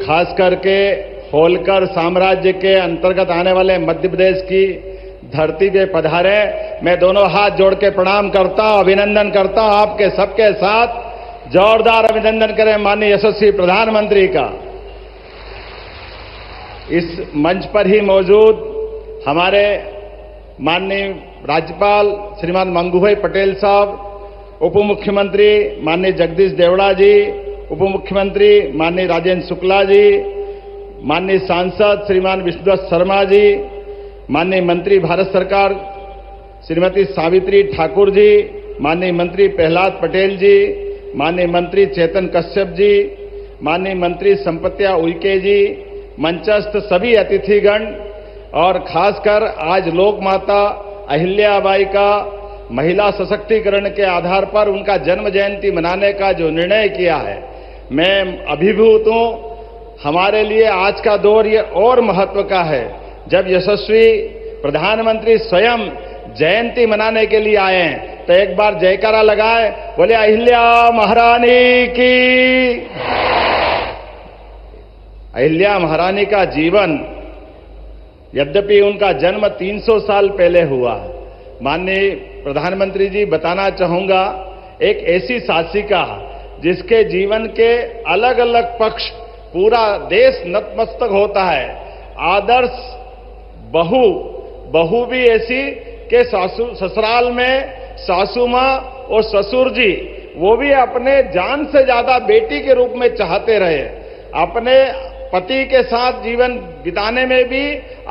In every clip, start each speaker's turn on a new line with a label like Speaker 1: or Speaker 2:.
Speaker 1: खास करके होलकर साम्राज्य के अंतर्गत आने वाले मध्य प्रदेश की धरती पे पधारे। मैं दोनों हाथ जोड़ के प्रणाम करता हूं, अभिनंदन करता हूं। आपके सबके साथ जोरदार अभिनंदन करें माननीय यशस्वी प्रधानमंत्री का। इस मंच पर ही मौजूद हमारे माननीय राज्यपाल श्रीमान मंगूभाई पटेल साहब, उप मुख्यमंत्री माननीय जगदीश देवड़ा जी, उप मुख्यमंत्री माननीय राजेंद्र शुक्ला जी, माननीय सांसद श्रीमान विष्णुदत्त शर्मा जी, माननीय मंत्री भारत सरकार श्रीमती सावित्री ठाकुर जी, माननीय मंत्री प्रहलाद पटेल जी, माननीय मंत्री चेतन कश्यप जी, माननीय मंत्री संपत्या उइके जी, मंचस्थ सभी अतिथिगण और खासकर आज लोक माता अहिल्याबाई का महिला सशक्तिकरण के आधार पर उनका जन्म जयंती मनाने का जो निर्णय किया है, मैं अभिभूत हूं। हमारे लिए आज का दौर ये और महत्व का है जब यशस्वी प्रधानमंत्री स्वयं जयंती मनाने के लिए आए हैं। तो एक बार जयकारा लगाए, बोले अहिल्या महारानी की। अहिल्या महारानी का जीवन, यद्यपि उनका जन्म 300 साल पहले हुआ, माननीय प्रधानमंत्री जी बताना चाहूंगा, एक ऐसी शासिका जिसके जीवन के अलग अलग पक्ष पूरा देश नतमस्तक होता है। आदर्श बहू भी ऐसी कि ससुराल में सासू मां और ससुर जी वो भी अपने जान से ज्यादा बेटी के रूप में चाहते रहे। अपने पति के साथ जीवन बिताने में भी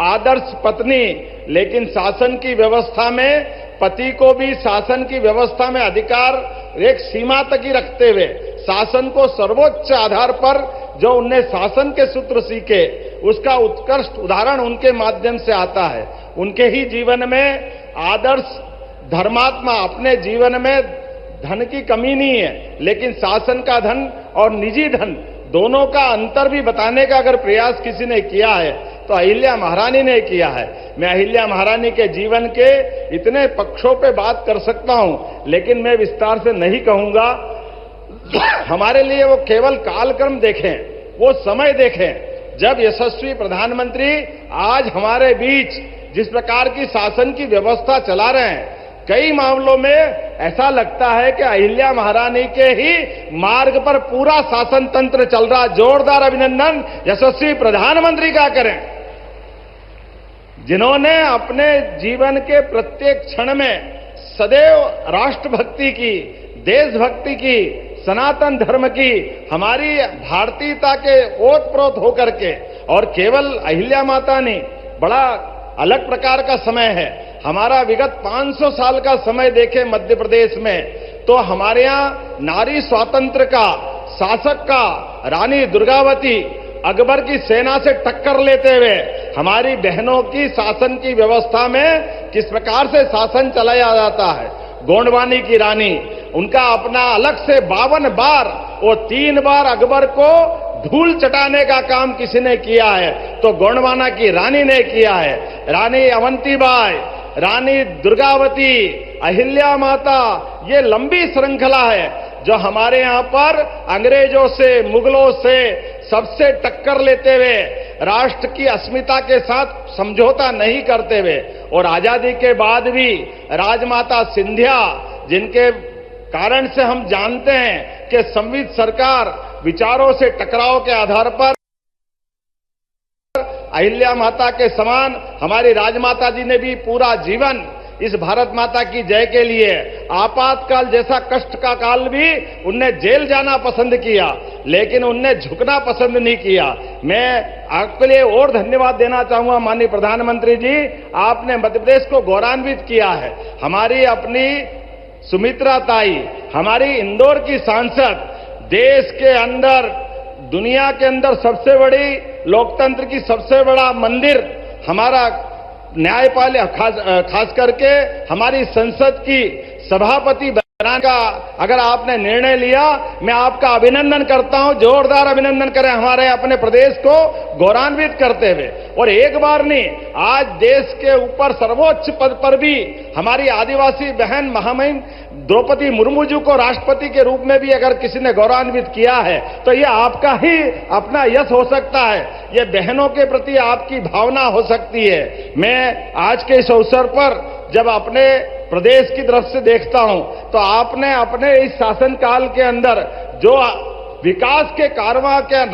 Speaker 1: आदर्श पत्नी, लेकिन शासन की व्यवस्था में पति को भी शासन की व्यवस्था में अधिकार एक सीमा तक ही रखते हुए शासन को सर्वोच्च आधार पर जो उनने शासन के सूत्र सीखे, उसका उत्कृष्ट उदाहरण उनके माध्यम से आता है। उनके ही जीवन में आदर्श धर्मात्मा, अपने जीवन में धन की कमी नहीं है, लेकिन शासन का धन और निजी धन दोनों का अंतर भी बताने का अगर प्रयास किसी ने किया है तो अहिल्या महारानी ने किया है। मैं अहिल्या महारानी के जीवन के इतने पक्षों पे बात कर सकता हूं, लेकिन मैं विस्तार से नहीं कहूंगा। हमारे लिए वो केवल कालक्रम देखें, वो समय देखें जब यशस्वी प्रधानमंत्री आज हमारे बीच जिस प्रकार की शासन की व्यवस्था चला रहे हैं, कई मामलों में ऐसा लगता है कि अहिल्या महारानी के ही मार्ग पर पूरा शासन तंत्र चल रहा। जोरदार अभिनंदन यशस्वी प्रधानमंत्री का करें, जिन्होंने अपने जीवन के प्रत्येक क्षण में सदैव राष्ट्रभक्ति की, देशभक्ति की, सनातन धर्म की, हमारी भारतीयता के ओतप्रोत होकर के, और केवल अहिल्या माता नहीं, बड़ा अलग प्रकार का समय है। हमारा विगत 500 साल का समय देखें मध्य प्रदेश में तो हमारे यहां नारी स्वातंत्र का, शासक का, रानी दुर्गावती अकबर की सेना से टक्कर लेते हुए हमारी बहनों की शासन की व्यवस्था में किस प्रकार से शासन चलाया जाता है। गोंडवानी की रानी, उनका अपना अलग से 52 बार और 3 बार अकबर को धूल चटाने का काम किसी ने किया है तो गोंडवाना की रानी ने किया है। रानी अवंतीबाई, रानी दुर्गावती, अहिल्या माता, ये लंबी श्रृंखला है जो हमारे यहां पर अंग्रेजों से, मुगलों से सबसे टक्कर लेते हुए राष्ट्र की अस्मिता के साथ समझौता नहीं करते हुए, और आजादी के बाद भी राजमाता सिंधिया, जिनके कारण से हम जानते हैं कि संविध सरकार विचारों से टकराव के आधार पर अहिल्या माता के समान हमारी राजमाता जी ने भी पूरा जीवन इस भारत माता की जय के लिए, आपातकाल जैसा कष्ट का काल भी उनने जेल जाना पसंद किया, लेकिन उनने झुकना पसंद नहीं किया। मैं आपके लिए और धन्यवाद देना चाहूंगा माननीय प्रधानमंत्री जी, आपने मध्य प्रदेश को गौरवान्वित किया है। हमारी अपनी सुमित्रा ताई, हमारी इंदौर की सांसद, देश के अंदर, दुनिया के अंदर सबसे बड़ी लोकतंत्र की सबसे बड़ा मंदिर हमारा न्यायपालिका, खास करके हमारी संसद की सभापति का अगर आपने निर्णय लिया, मैं आपका अभिनंदन करता हूं, जोरदार अभिनंदन करें हमारे अपने प्रदेश को गौरवान्वित करते हुए। और एक बार नहीं, आज देश के ऊपर सर्वोच्च पद पर भी हमारी आदिवासी बहन महामहिम द्रौपदी मुर्मू जी को राष्ट्रपति के रूप में भी अगर किसी ने गौरवान्वित किया है तो यह आपका ही अपना यश हो सकता है, यह बहनों के प्रति आपकी भावना हो सकती है। मैं आज के इस अवसर पर जब अपने प्रदेश की तरफ से देखता हूं तो आपने अपने इस शासनकाल के अंदर जो विकास के कारवां का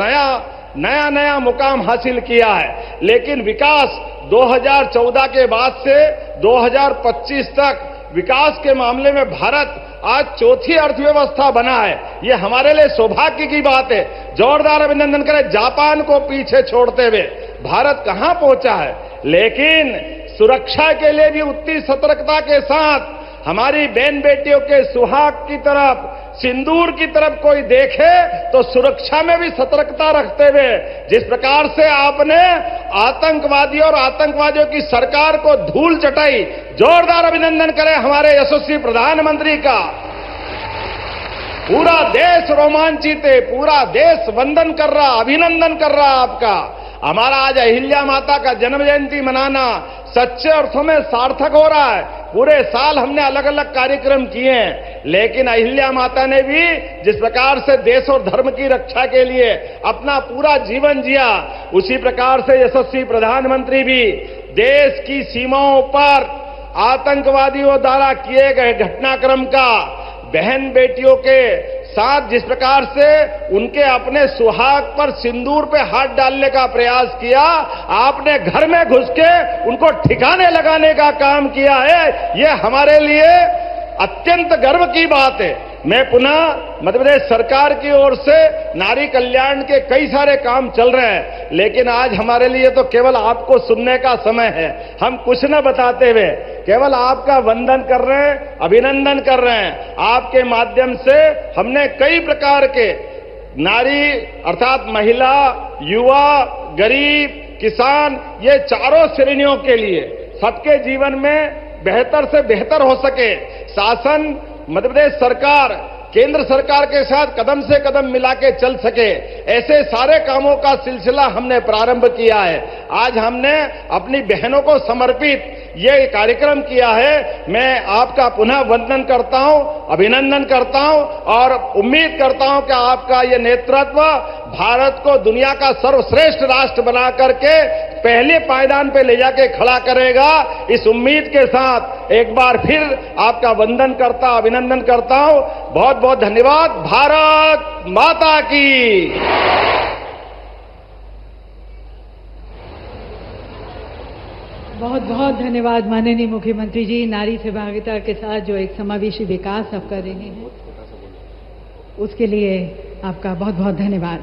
Speaker 1: नया मुकाम हासिल किया है, लेकिन विकास 2014 के बाद से 2025 तक विकास के मामले में भारत आज चौथी अर्थव्यवस्था बना है। ये हमारे लिए सौभाग्य की बात है। जोरदार अभिनंदन करें। जापान को पीछे छोड़ते हुए भारत कहां पहुंचा है, लेकिन सुरक्षा के लिए भी उतनी सतर्कता के साथ हमारी बहन बेटियों के सुहाग की तरफ, सिंदूर की तरफ कोई देखे तो सुरक्षा में भी सतर्कता रखते हुए जिस प्रकार से आपने आतंकवादियों और आतंकवादियों की सरकार को धूल चटाई, जोरदार अभिनंदन करें हमारे यशस्वी प्रधानमंत्री का। पूरा देश रोमांचित है, पूरा देश वंदन कर रहा, अभिनंदन कर रहा आपका। हमारा आज अहिल्या माता का जन्म जयंती मनाना सच्चे अर्थों में सार्थक हो रहा है। पूरे साल हमने अलग अलग कार्यक्रम किए हैं, लेकिन अहिल्या माता ने भी जिस प्रकार से देश और धर्म की रक्षा के लिए अपना पूरा जीवन जिया, उसी प्रकार से यशस्वी प्रधानमंत्री भी देश की सीमाओं पर आतंकवादियों द्वारा किए गए घटनाक्रम का बहन बेटियों के साथ जिस प्रकार से उनके अपने सुहाग पर सिंदूर पे हाथ डालने का प्रयास किया, आपने घर में घुस के उनको ठिकाने लगाने का काम किया है, ये हमारे लिए अत्यंत गर्व की बात है। मैं पुनः मध्य प्रदेश सरकार की ओर से नारी कल्याण के कई सारे काम चल रहे हैं, लेकिन आज हमारे लिए तो केवल आपको सुनने का समय है। हम कुछ न बताते हुए केवल आपका वंदन कर रहे हैं, अभिनंदन कर रहे हैं। आपके माध्यम से हमने कई प्रकार के नारी अर्थात महिला, युवा, गरीब, किसान, ये चारों श्रेणियों के लिए सबके जीवन में बेहतर से बेहतर हो सके, शासन मध्य प्रदेश सरकार केंद्र सरकार के साथ कदम से कदम मिला के चल सके, ऐसे सारे कामों का सिलसिला हमने प्रारंभ किया है। आज हमने अपनी बहनों को समर्पित ये कार्यक्रम किया है। मैं आपका पुनः वंदन करता हूं, अभिनंदन करता हूं और उम्मीद करता हूं कि आपका ये नेतृत्व भारत को दुनिया का सर्वश्रेष्ठ राष्ट्र बना करके पहले पायदान पे ले जाके खड़ा करेगा। इस उम्मीद के साथ एक बार फिर आपका वंदन करता, अभिनंदन करता हूं। बहुत बहुत धन्यवाद। भारत माता की।
Speaker 2: बहुत बहुत धन्यवाद माननीय मुख्यमंत्री जी। नारी सहभागिता के साथ जो एक समावेशी विकास आप कर रहे हैं, उसके लिए आपका बहुत बहुत धन्यवाद।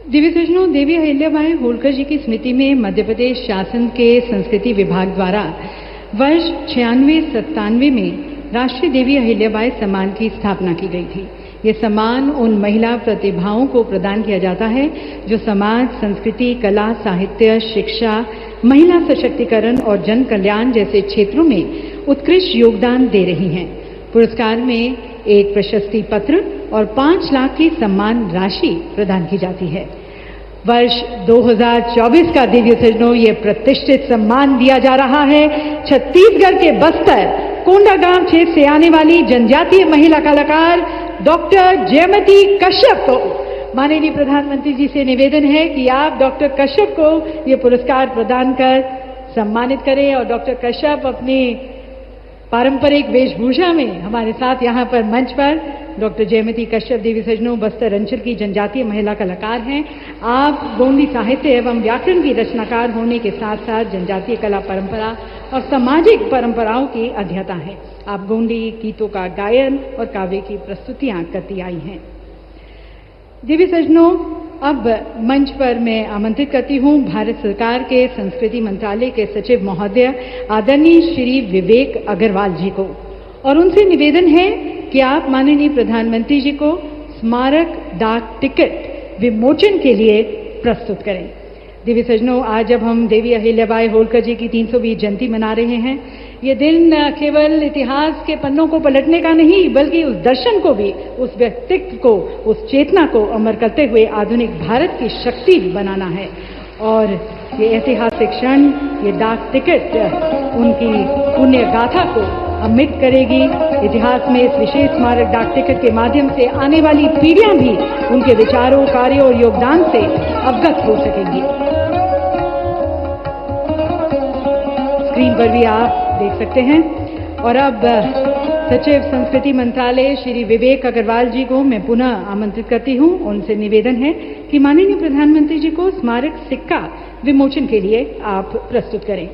Speaker 2: दिव्य सज्जनों, देवी अहिल्याबाई होलकर जी की स्मृति में मध्य प्रदेश शासन के संस्कृति विभाग द्वारा वर्ष 96-97 में राष्ट्रीय देवी अहिल्याबाई सम्मान की स्थापना की गई थी। ये सम्मान उन महिला प्रतिभाओं को प्रदान किया जाता है जो समाज, संस्कृति, कला, साहित्य, शिक्षा, महिला सशक्तिकरण और जन कल्याण जैसे क्षेत्रों में उत्कृष्ट योगदान दे रही हैं। पुरस्कार में एक प्रशस्ति पत्र और 5 लाख की सम्मान राशि प्रदान की जाती है। वर्ष 2024 का दिव्य सज्जनों ये प्रतिष्ठित सम्मान दिया जा रहा है छत्तीसगढ़ के बस्तर कोंडागांव क्षेत्र से आने वाली जनजातीय महिला कलाकार डॉक्टर जयमती कश्यप को। माननीय प्रधानमंत्री जी से निवेदन है कि आप डॉक्टर कश्यप को ये पुरस्कार प्रदान कर सम्मानित करें और डॉक्टर कश्यप अपनी पारंपरिक वेशभूषा में हमारे साथ यहाँ पर मंच पर डॉक्टर जयमती कश्यप देवी सज्जनों बस्तर अंचल की जनजातीय महिला कलाकार हैं। आप गोंडी साहित्य एवं व्याकरण की रचनाकार होने के साथ साथ जनजातीय कला परंपरा और सामाजिक परंपराओं की अध्येता हैं। आप गोंडी गीतों का गायन और काव्य की प्रस्तुतियां करती आई हैं। देवी सज्जनों, अब मंच पर मैं आमंत्रित करती हूं भारत सरकार के संस्कृति मंत्रालय के सचिव महोदय आदरणीय श्री विवेक अग्रवाल जी को, और उनसे निवेदन है कि आप माननीय प्रधानमंत्री जी को स्मारक डाक टिकट विमोचन के लिए प्रस्तुत करें। देवी सज्जनों, आज जब हम देवी अहिल्याबाई होलकर जी की 320 जयंती मना रहे हैं, ये दिन केवल इतिहास के पन्नों को पलटने का नहीं, बल्कि उस दर्शन को भी, उस व्यक्तित्व को, उस चेतना को अमर करते हुए आधुनिक भारत की शक्ति बनाना है। और ये ऐतिहासिक क्षण, ये डाक टिकट उनकी पुण्य गाथा को अमृत करेगी। इतिहास में इस विशेष स्मारक डाक टिकट के माध्यम से आने वाली पीढ़ियां भी उनके विचारों, कार्यों और योगदान से अवगत हो सकेंगी। स्क्रीन पर भी आप देख सकते हैं। और अब सचिव संस्कृति मंत्रालय श्री विवेक अग्रवाल जी को मैं पुनः आमंत्रित करती हूं। उनसे निवेदन है कि माननीय प्रधानमंत्री जी को स्मारक सिक्का विमोचन के लिए आप प्रस्तुत करें।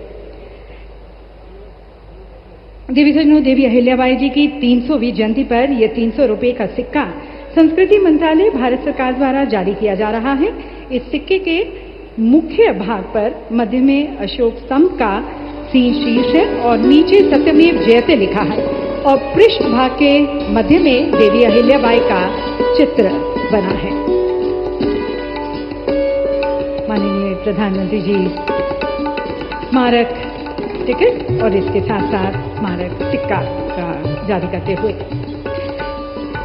Speaker 2: देवी सजनों, देवी अहिल्याबाई जी की 300वीं जयंती पर यह 300 रुपए का सिक्का संस्कृति मंत्रालय भारत सरकार द्वारा जारी किया जा रहा है। इस सिक्के के मुख्य भाग पर मध्य में अशोक स्तंभ का शीर्ष है और नीचे सत्यमेव जयते लिखा है और पृष्ठ भाग के मध्य में देवी अहिल्याबाई का चित्र बना है। माननीय प्रधानमंत्री जी स्मारक टिकट और इसके साथ साथ स्मारक सिक्का का जारी करते हुए,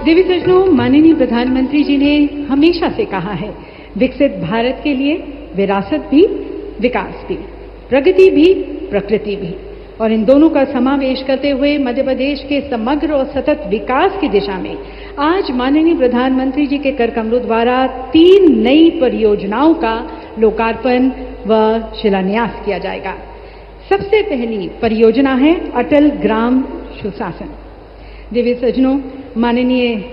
Speaker 2: देवी सजनों, माननीय प्रधानमंत्री जी ने हमेशा से कहा है, विकसित भारत के लिए विरासत भी, विकास भी, प्रगति भी, प्रकृति भी, और इन दोनों का समावेश करते हुए मध्य प्रदेश के समग्र और सतत विकास की दिशा में आज माननीय प्रधानमंत्री जी के कर कमलों द्वारा 3 नई परियोजनाओं का लोकार्पण व शिलान्यास किया जाएगा। सबसे पहली परियोजना है अटल ग्राम सुशासन। देवी सज्जनों, माननीय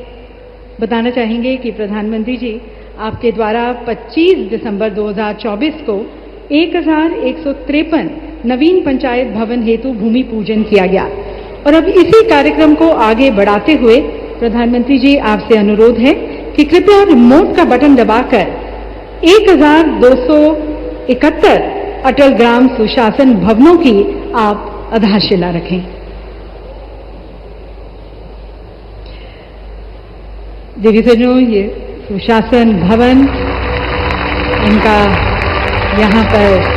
Speaker 2: बताना चाहेंगे कि प्रधानमंत्री जी आपके द्वारा 25 दिसंबर 2024 को 1153 नवीन पंचायत भवन हेतु भूमि पूजन किया गया और अब इसी कार्यक्रम को आगे बढ़ाते हुए प्रधानमंत्री जी आपसे अनुरोध है कि कृपया रिमोट का बटन दबाकर 1271 अटल ग्राम सुशासन भवनों की आप आधारशिला रखें। देवी सज्जनों, ये सुशासन भवन, इनका यहाँ पर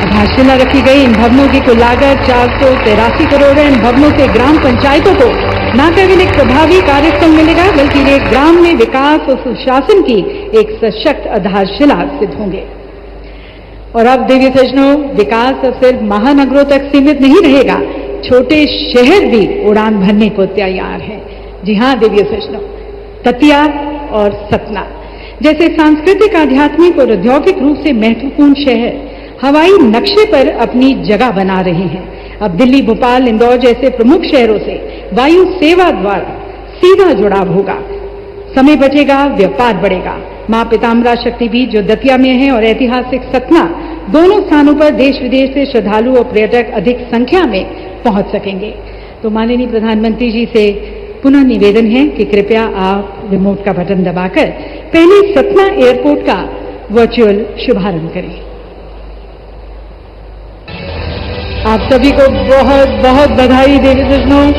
Speaker 2: आधारशिला रखी गई। इन भवनों की कुल लागत 483 करोड़ है। इन भवनों से ग्राम पंचायतों को न केवल एक प्रभावी कार्यस्थल मिलेगा, बल्कि वे ग्राम में विकास और सुशासन की एक सशक्त आधारशिला सिद्ध होंगे। और अब देवी सज्जनों, विकास अब सिर्फ महानगरों तक सीमित नहीं रहेगा, छोटे शहर भी उड़ान भरने को तैयार हैं। जी हाँ देवी सज्जनों, दतिया और सतना जैसे सांस्कृतिक, आध्यात्मिक और औद्योगिक रूप से महत्वपूर्ण शहर हवाई नक्शे पर अपनी जगह बना रहे हैं। अब दिल्ली, भोपाल, इंदौर जैसे प्रमुख शहरों से वायु सेवा द्वारा सीधा जुड़ाव होगा, समय बचेगा, व्यापार बढ़ेगा। मां पीताम्बरा शक्तिपीठ जो दतिया में है और ऐतिहासिक सतना, दोनों स्थानों पर देश विदेश से श्रद्धालु और पर्यटक अधिक संख्या में पहुंच सकेंगे। तो माननीय प्रधानमंत्री जी से पुनः निवेदन है कि कृपया आप रिमोट का बटन दबाकर पहले सतना एयरपोर्ट का वर्चुअल शुभारंभ करें। आप सभी को बहुत बहुत बधाई देवी सज्जनों,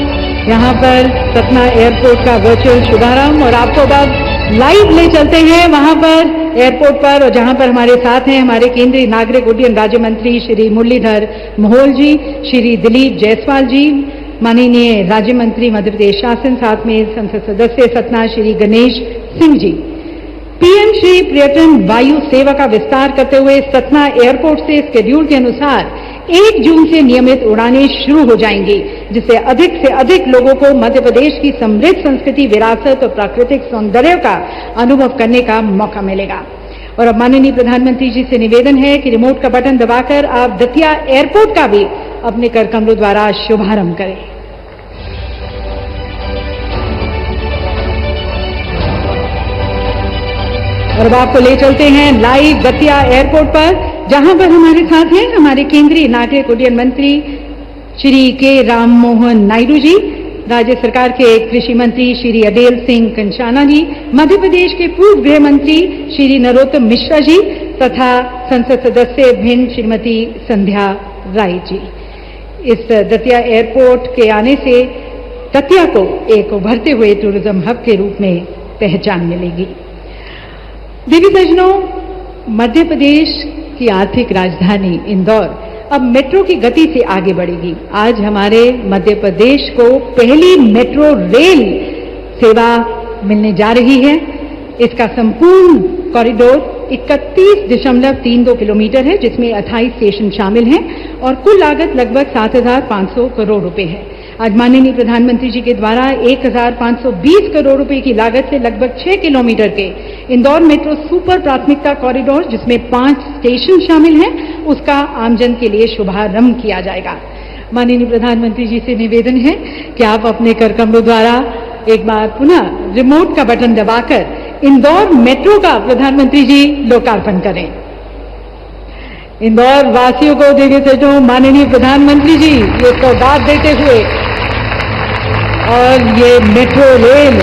Speaker 2: यहाँ पर सतना एयरपोर्ट का वर्चुअल शुभारंभ। और आपको अब लाइव ले चलते हैं वहां पर एयरपोर्ट पर, और जहां पर हमारे साथ हैं हमारे केंद्रीय नागरिक उड्डयन राज्य मंत्री श्री मुरलीधर मोहोल जी, श्री दिलीप जायसवाल जी, माननीय राज्य मंत्री मध्य प्रदेश शासन, साथ में संसद सदस्य सतना श्री गणेश सिंह जी। पीएम श्री पर्यटन वायु सेवा का विस्तार करते हुए सतना एयरपोर्ट से शेड्यूल के अनुसार 1 जून से नियमित उड़ानें शुरू हो जाएंगी, जिससे अधिक से अधिक लोगों को मध्य प्रदेश की समृद्ध संस्कृति, विरासत और प्राकृतिक सौंदर्य का अनुभव करने का मौका मिलेगा। और अब माननीय प्रधानमंत्री जी से निवेदन है कि रिमोट का बटन दबाकर आप दतिया एयरपोर्ट का भी अपने कर कमलों द्वारा शुभारंभ करें। और अब आपको ले चलते हैं लाइव दतिया एयरपोर्ट पर, जहां पर हमारे साथ हैं हमारे केंद्रीय नागरिक उड्डयन मंत्री श्री के राम मोहन नायडू जी, राज्य सरकार के कृषि मंत्री श्री अडेल सिंह कंचाना जी, मध्य प्रदेश के पूर्व गृह मंत्री श्री नरोत्तम मिश्रा जी तथा संसद सदस्य भिंड श्रीमती संध्या राय जी। इस दतिया एयरपोर्ट के आने से दतिया को एक उभरते हुए टूरिज्म हब के रूप में पहचान मिलेगी। देवी सज्जनों, मध्य प्रदेश की आर्थिक राजधानी इंदौर अब मेट्रो की गति से आगे बढ़ेगी। आज हमारे मध्य प्रदेश को पहली मेट्रो रेल सेवा मिलने जा रही है। इसका संपूर्ण कॉरिडोर 31.32 किलोमीटर है, जिसमें 28 स्टेशन शामिल हैं और कुल लागत लगभग 7,500 करोड़ रुपए है। आज माननीय प्रधानमंत्री जी के द्वारा 1,520 करोड़ रुपए की लागत से लगभग 6 किलोमीटर के इंदौर मेट्रो सुपर प्राथमिकता कॉरिडोर, जिसमें 5 स्टेशन शामिल हैं, उसका आमजन के लिए शुभारंभ किया जाएगा। माननीय प्रधानमंत्री जी से निवेदन है कि आप अपने कर कमलों द्वारा एक बार पुनः रिमोट का बटन दबाकर इंदौर मेट्रो का प्रधानमंत्री जी लोकार्पण करें। इंदौर वासियों को दिव्य सजो माननीय प्रधानमंत्री जी ये सौगात देते हुए और ये मेट्रो रेल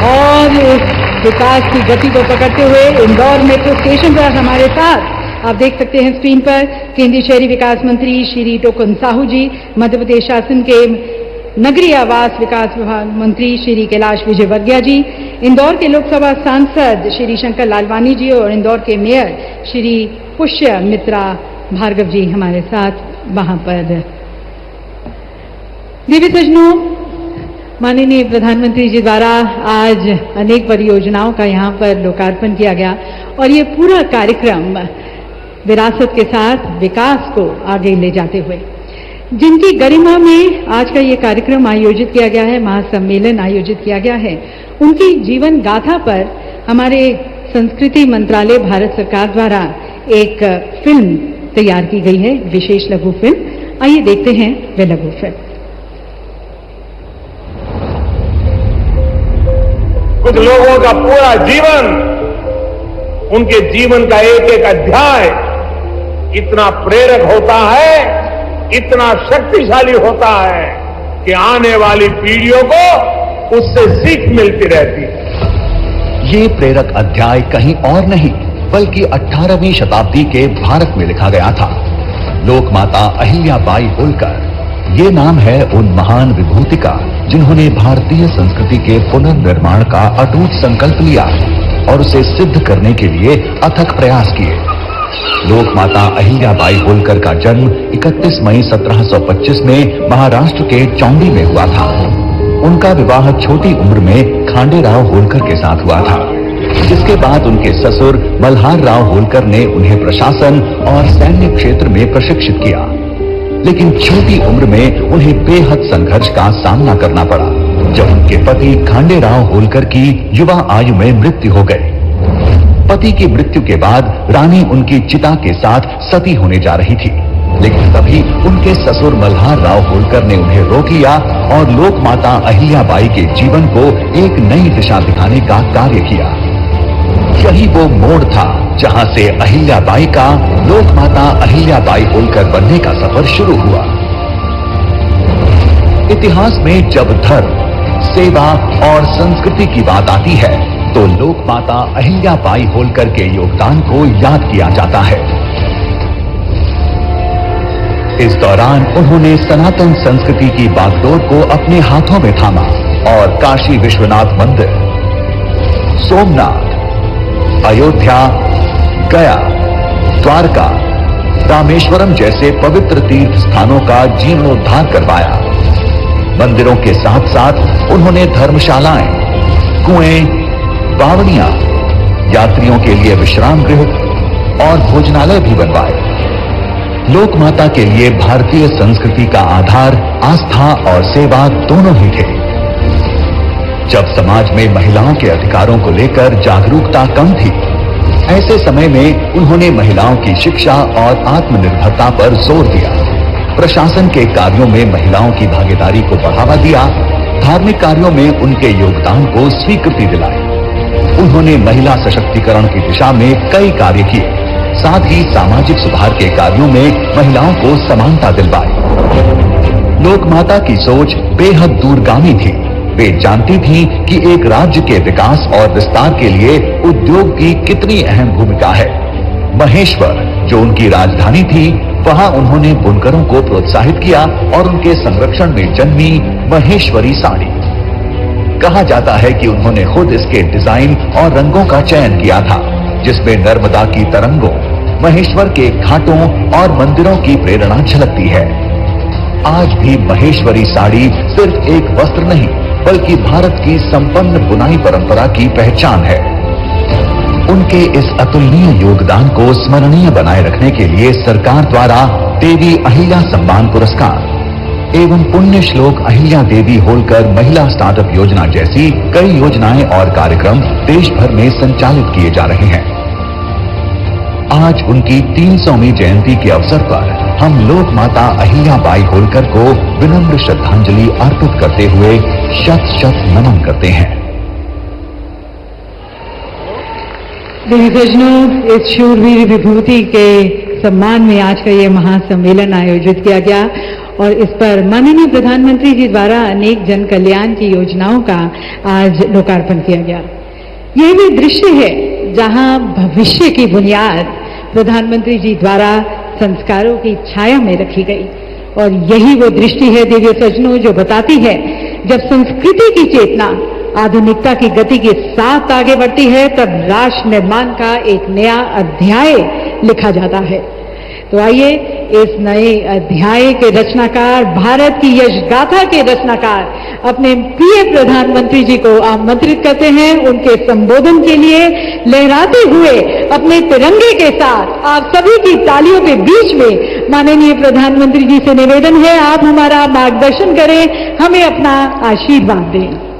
Speaker 2: और इस विकास की गति को पकड़ते हुए इंदौर मेट्रो स्टेशन पर हमारे साथ आप देख सकते हैं स्क्रीन पर केंद्रीय शहरी विकास मंत्री श्री टोकन साहू जी, मध्य प्रदेश शासन के नगरीय आवास विकास विभाग मंत्री श्री कैलाश विजयवर्गीय जी, इंदौर के लोकसभा सांसद श्री शंकर लालवानी जी और इंदौर के मेयर श्री पुष्य मित्रा भार्गव जी हमारे साथ वहां पर। दिव्य सज्जनों, माननीय प्रधानमंत्री जी द्वारा आज अनेक परियोजनाओं का यहां पर लोकार्पण किया गया और ये पूरा कार्यक्रम विरासत के साथ विकास को आगे ले जाते हुए, जिनकी गरिमा में आज का ये कार्यक्रम आयोजित किया गया है, महासम्मेलन आयोजित किया गया है, उनकी जीवन गाथा पर हमारे संस्कृति मंत्रालय भारत सरकार द्वारा एक फिल्म तैयार की गई है, विशेष लघु फिल्म। आइए देखते हैं वे लघु फिल्म।
Speaker 1: कुछ लोगों का पूरा जीवन, उनके जीवन का एक एक अध्याय इतना प्रेरक होता है, इतना शक्तिशाली होता है कि आने वाली पीढ़ियों को उससे सीख मिलती रहती है।
Speaker 3: ये प्रेरक अध्याय कहीं और नहीं बल्कि 18वीं शताब्दी के भारत में लिखा गया था। लोकमाता अहिल्याबाई होलकर, ये नाम है उन महान विभूति का जिन्होंने भारतीय संस्कृति के पुनर्निर्माण का अटूट संकल्प लिया और उसे सिद्ध करने के लिए अथक प्रयास किए। लोकमाता अहिल्याबाई होलकर का जन्म 31 मई 1725 में महाराष्ट्र के चौंडी में हुआ था। उनका विवाह छोटी उम्र में खांडेराव होलकर के साथ हुआ था, जिसके बाद उनके ससुर मल्हार राव होलकर ने उन्हें प्रशासन और सैन्य क्षेत्र में प्रशिक्षित किया। लेकिन छोटी उम्र में उन्हें बेहद संघर्ष का सामना करना पड़ा जब उनके पति खांडेराव होलकर की युवा आयु में मृत्यु हो गई। पति की मृत्यु के बाद रानी उनकी चिता के साथ सती होने जा रही थी, लेकिन तभी उनके ससुर मल्हार राव होलकर ने उन्हें रोक लिया और लोकमाता अहिल्याबाई के जीवन को एक नई दिशा दिखाने का कार्य किया। यही वो मोड़ था जहां से अहिल्याबाई का लोकमाता अहिल्याबाई होलकर बनने का सफर शुरू हुआ। इतिहास में जब धर्म, सेवा और संस्कृति की बात आती है तो लोकमाता अहिल्याबाई होलकर के योगदान को याद किया जाता है। इस दौरान उन्होंने सनातन संस्कृति की बागडोर को अपने हाथों में थामा और काशी विश्वनाथ मंदिर, सोमनाथ, अयोध्या, गया, द्वारका, रामेश्वरम जैसे पवित्र तीर्थ स्थानों का जीर्णोद्धार करवाया। मंदिरों के साथ साथ उन्होंने धर्मशालाएं, कुएं, बावड़ियां, यात्रियों के लिए विश्राम गृह और भोजनालय भी बनवाए। लोकमाता के लिए भारतीय संस्कृति का आधार आस्था और सेवा दोनों ही थे। जब समाज में महिलाओं के अधिकारों को लेकर जागरूकता कम थी, ऐसे समय में उन्होंने महिलाओं की शिक्षा और आत्मनिर्भरता पर जोर दिया। प्रशासन के कार्यों में महिलाओं की भागीदारी को बढ़ावा दिया, धार्मिक कार्यों में उनके योगदान को स्वीकृति दिलाई। उन्होंने महिला सशक्तिकरण की दिशा में कई कार्य किए, साथ ही सामाजिक सुधार के कार्यों में महिलाओं को समानता दिलवाई। लोकमाता की सोच बेहद दूरगामी थी। वे जानती थीं कि एक राज्य के विकास और विस्तार के लिए उद्योग की कितनी अहम भूमिका है। महेश्वर, जो उनकी राजधानी थी, वहां उन्होंने बुनकरों को प्रोत्साहित किया और उनके संरक्षण में जन्मी महेश्वरी साड़ी। कहा जाता है कि उन्होंने खुद इसके डिजाइन और रंगों का चयन किया था, जिसमें नर्मदा की तरंगों, महेश्वर के घाटों और मंदिरों की प्रेरणा झलकती है। आज भी महेश्वरी साड़ी सिर्फ एक वस्त्र नहीं, बल्कि भारत की संपन्न बुनाई परंपरा की पहचान है। उनके इस अतुलनीय योगदान को स्मरणीय बनाए रखने के लिए सरकार द्वारा देवी अहिल्या सम्मान पुरस्कार एवं पुण्य श्लोक अहिल्या देवी होलकर महिला स्टार्टअप योजना जैसी कई योजनाएं और कार्यक्रम देश भर में संचालित किए जा रहे हैं। आज उनकी 300वीं जयंती के अवसर पर हम लोक माता अहिल्याबाई होलकर को विनम्र श्रद्धांजलि अर्पित करते हुए शत शत नमन करते हैं।
Speaker 2: देवी सज्जनों, इस शूरवीर विभूति के सम्मान में आज का ये महासम्मेलन आयोजित किया गया और इस पर माननीय प्रधानमंत्री जी द्वारा अनेक जन कल्याण की योजनाओं का आज लोकार्पण किया गया। ये भी दृश्य है जहां भविष्य की बुनियाद प्रधानमंत्री जी द्वारा संस्कारों की छाया में रखी गई और यही वो दृष्टि है देवी सज्जनों जो बताती है जब संस्कृति की चेतना आधुनिकता की गति के साथ आगे बढ़ती है तब राष्ट्र निर्माण का एक नया अध्याय लिखा जाता है। तो आइए इस नए अध्याय के रचनाकार, भारत की यश गाथा के रचनाकार अपने प्रिय प्रधानमंत्री जी को आमंत्रित करते हैं। उनके संबोधन के लिए लहराते हुए अपने तिरंगे के साथ आप सभी की तालियों के बीच में माननीय प्रधानमंत्री जी से निवेदन है आप हमारा मार्गदर्शन करें, हमें अपना आशीर्वाद दें।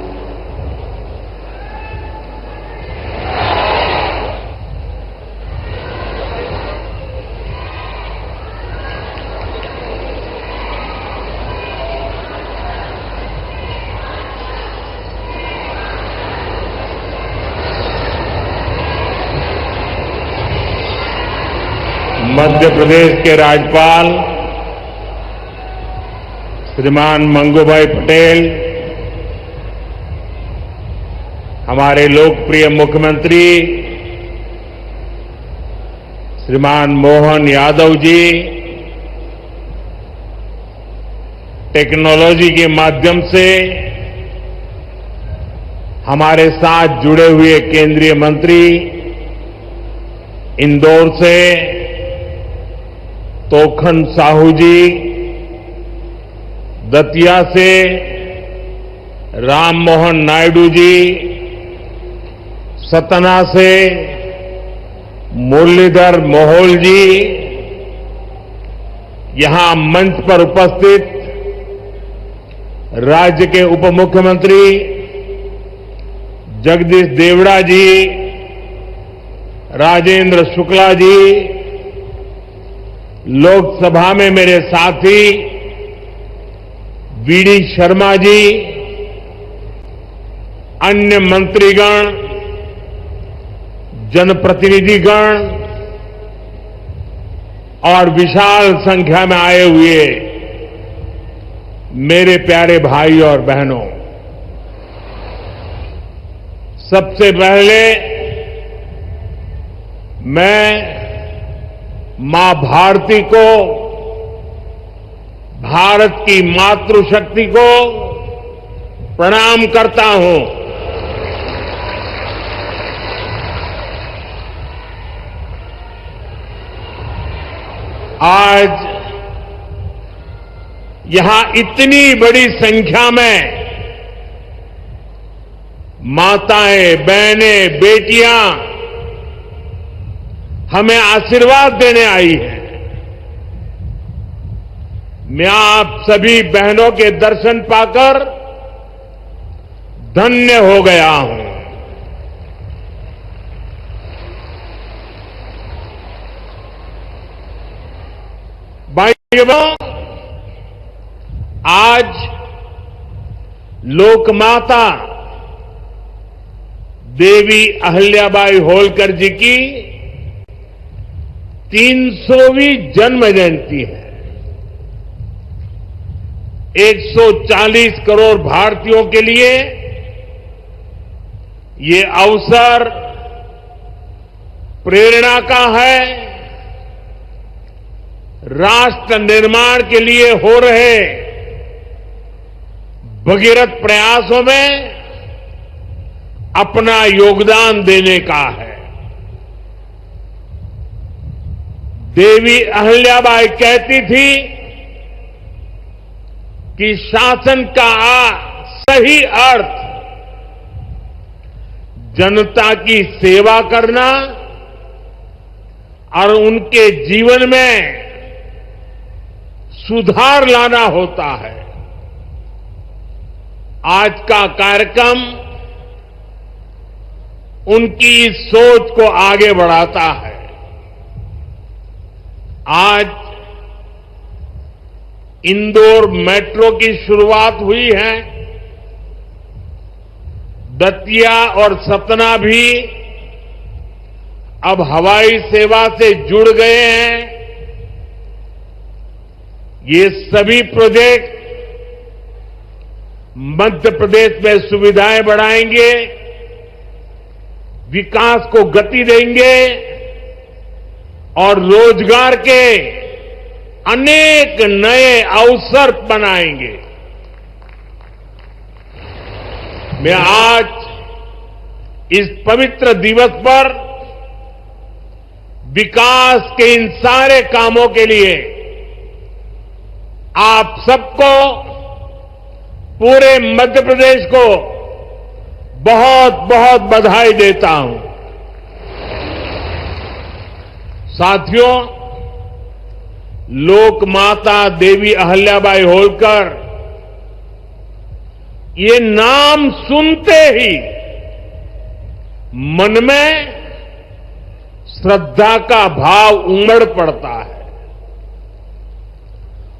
Speaker 1: मध्य प्रदेश के राज्यपाल श्रीमान मंगूभाई पटेल, हमारे लोकप्रिय मुख्यमंत्री श्रीमान मोहन यादव जी, टेक्नोलॉजी के माध्यम से हमारे साथ जुड़े हुए केंद्रीय मंत्री, इंदौर से तोखन साहू जी, दतिया से राम मोहन नायडू जी, सतना से मुरलीधर मोहोल जी, यहां मंच पर उपस्थित राज्य के उप मुख्यमंत्री जगदीश देवड़ा जी, राजेंद्र शुक्ला जी, लोकसभा में मेरे साथी वीडी शर्मा जी, अन्य मंत्रीगण, जनप्रतिनिधिगण और विशाल संख्या में आए हुए मेरे प्यारे भाई और बहनों, सबसे पहले मैं मां भारती को, भारत की मातृशक्ति को प्रणाम करता हूं। आज यहां इतनी बड़ी संख्या में माताएं, बहनें, बेटियां हमें आशीर्वाद देने आई है। मैं आप सभी बहनों के दर्शन पाकर धन्य हो गया हूं। भाइयों, आज लोकमाता देवी अहिल्याबाई होलकर जी की 300वीं जन्म जयंती है। 140 करोड़ भारतीयों के लिए ये अवसर प्रेरणा का है। राष्ट्र निर्माण के लिए हो रहे भगीरथ प्रयासों में अपना योगदान देने का है। देवी अहिल्याबाई कहती थी कि शासन का सही अर्थ जनता की सेवा करना और उनके जीवन में सुधार लाना होता है। आज का कार्यक्रम उनकी इस सोच को आगे बढ़ाता है। आज इंदौर मेट्रो की शुरुआत हुई है। दतिया और सतना भी अब हवाई सेवा से जुड़ गए हैं। ये सभी प्रोजेक्ट मध्य प्रदेश में सुविधाएं बढ़ाएंगे, विकास को गति देंगे और रोजगार के अनेक नए अवसर बनाएंगे। मैं आज इस पवित्र दिवस पर विकास के इन सारे कामों के लिए आप सबको, पूरे मध्य प्रदेश को बहुत बहुत बधाई देता हूं। साथियों, लोक माता देवी अहिल्याबाई होलकर, ये नाम सुनते ही मन में श्रद्धा का भाव उमड़ पड़ता है।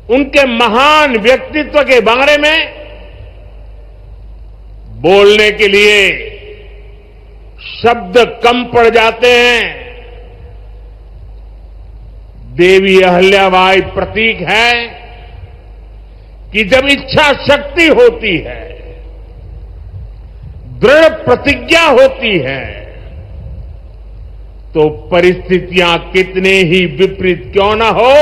Speaker 1: उनके महान व्यक्तित्व के बारे में बोलने के लिए शब्द कम पड़ जाते हैं। देवी अहिल्याबाई प्रतीक है कि जब इच्छा शक्ति होती है, दृढ़ प्रतिज्ञा होती है, तो परिस्थितियां कितने ही विपरीत क्यों न हो,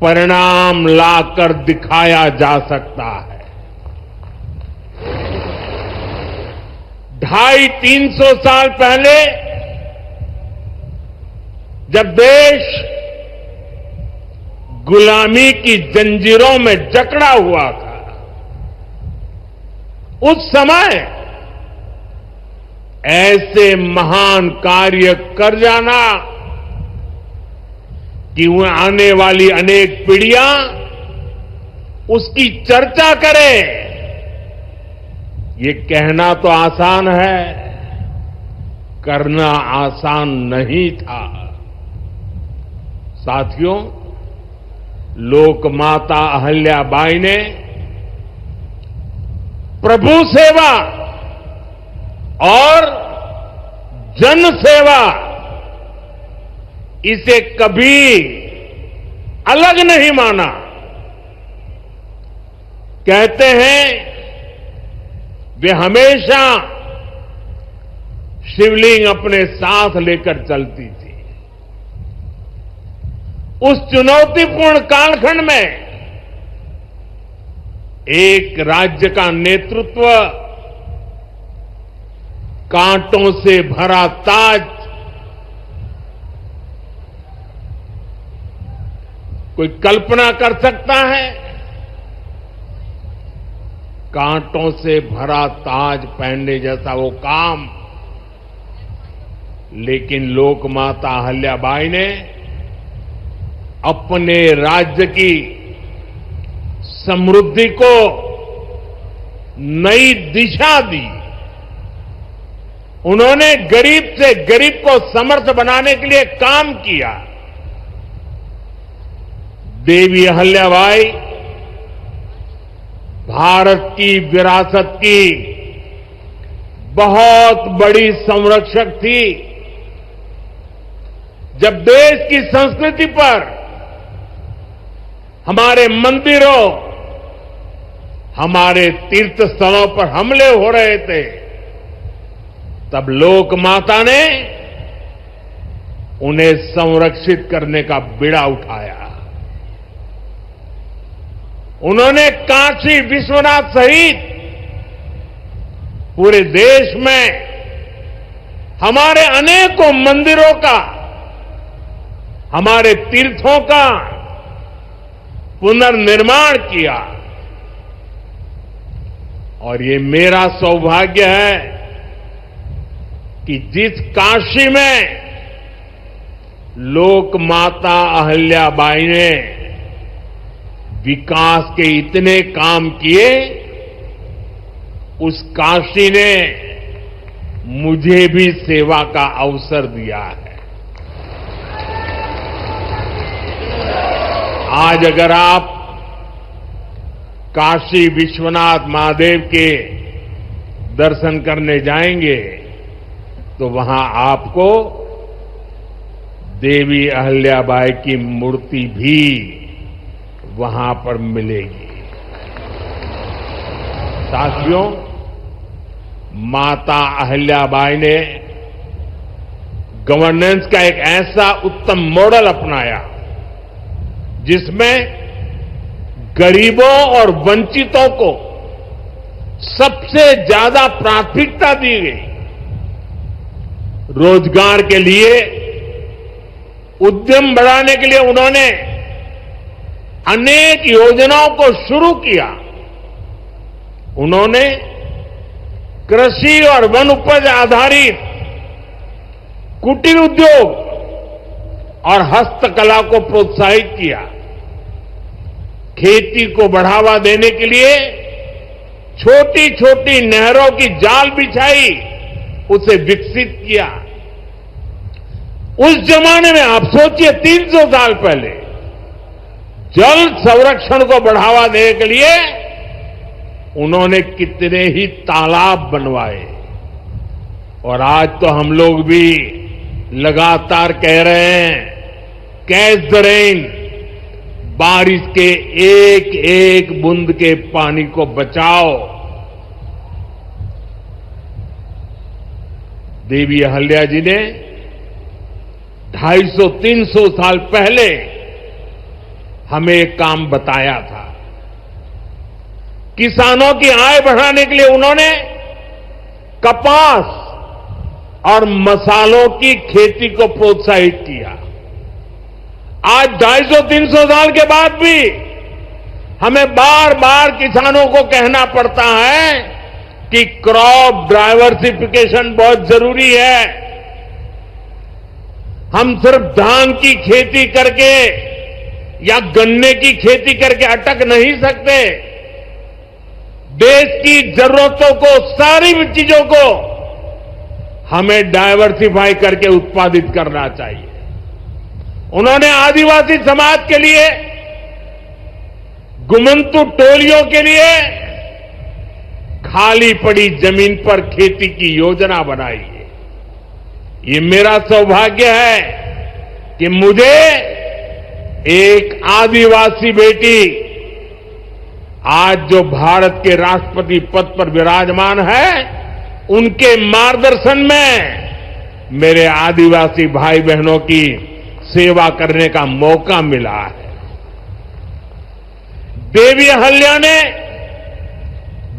Speaker 1: परिणाम लाकर दिखाया जा सकता है। 250-300 साल पहले जब देश गुलामी की जंजीरों में जकड़ा हुआ था, उस समय ऐसे महान कार्य कर जाना कि वह आने वाली अनेक पीढ़ियां उसकी चर्चा करें, ये कहना तो आसान है, करना आसान नहीं था। साथियों, लोक माता अहिल्याबाई ने प्रभु सेवा और जन सेवा, इसे कभी अलग नहीं माना। कहते हैं वे हमेशा शिवलिंग अपने साथ लेकर चलती थी। उस चुनौतीपूर्ण कालखंड में एक राज्य का नेतृत्व कांटों से भरा ताज कोई कल्पना कर सकता है? कांटों से भरा ताज पहनने जैसा वो काम, लेकिन लोक माता अहिल्याबाई ने अपने राज्य की समृद्धि को नई दिशा दी। उन्होंने गरीब से गरीब को समर्थ बनाने के लिए काम किया। देवी अहिल्याबाई भारत की विरासत की बहुत बड़ी संरक्षक थी। जब देश की संस्कृति पर, हमारे मंदिरों, हमारे तीर्थ स्थलों पर हमले हो रहे थे, तब लोक माता ने उन्हें संरक्षित करने का बीड़ा उठाया। उन्होंने काशी विश्वनाथ सहित पूरे देश में हमारे अनेकों मंदिरों का हमारे तीर्थों का पुनर्निर्माण किया। और ये मेरा सौभाग्य है कि जिस काशी में लोक माता अहिल्याबाई ने विकास के इतने काम किए, उस काशी ने मुझे भी सेवा का अवसर दिया है। आज अगर आप काशी विश्वनाथ महादेव के दर्शन करने जाएंगे तो वहां आपको देवी अहिल्याबाई की मूर्ति भी वहां पर मिलेगी। साथियों, माता अहिल्याबाई ने गवर्नेंस का एक ऐसा उत्तम मॉडल अपनाया जिसमें गरीबों और वंचितों को सबसे ज्यादा प्राथमिकता दी गई। रोजगार के लिए, उद्यम बढ़ाने के लिए उन्होंने अनेक योजनाओं को शुरू किया। उन्होंने कृषि और वन उपज आधारित कुटीर उद्योग और हस्तकला को प्रोत्साहित किया। खेती को बढ़ावा देने के लिए छोटी छोटी नहरों की जाल बिछाई, उसे विकसित किया। उस जमाने में आप सोचिए, 300 साल पहले जल संरक्षण को बढ़ावा देने के लिए उन्होंने कितने ही तालाब बनवाए। और आज तो हम लोग भी लगातार कह रहे हैं, कैच द रेन, बारिश के एक एक बूंद के पानी को बचाओ। देवी अहिल्या जी ने 250-300 साल पहले हमें एक काम बताया था। किसानों की आय बढ़ाने के लिए उन्होंने कपास और मसालों की खेती को प्रोत्साहित किया। आज 250-300 साल के बाद भी हमें बार बार किसानों को कहना पड़ता है कि क्रॉप डाइवर्सिफिकेशन बहुत जरूरी है। हम सिर्फ धान की खेती करके या गन्ने की खेती करके अटक नहीं सकते। देश की जरूरतों को, सारी चीजों को हमें डाइवर्सिफाई करके उत्पादित करना चाहिए। उन्होंने आदिवासी समाज के लिए, गुमंतु टोलियों के लिए खाली पड़ी जमीन पर खेती की योजना बनाई है। ये मेरा सौभाग्य है कि मुझे एक आदिवासी बेटी आज जो भारत के राष्ट्रपति पद पर विराजमान है, उनके मार्गदर्शन में मेरे आदिवासी भाई बहनों की सेवा करने का मौका मिला है। देवी अहिल्या ने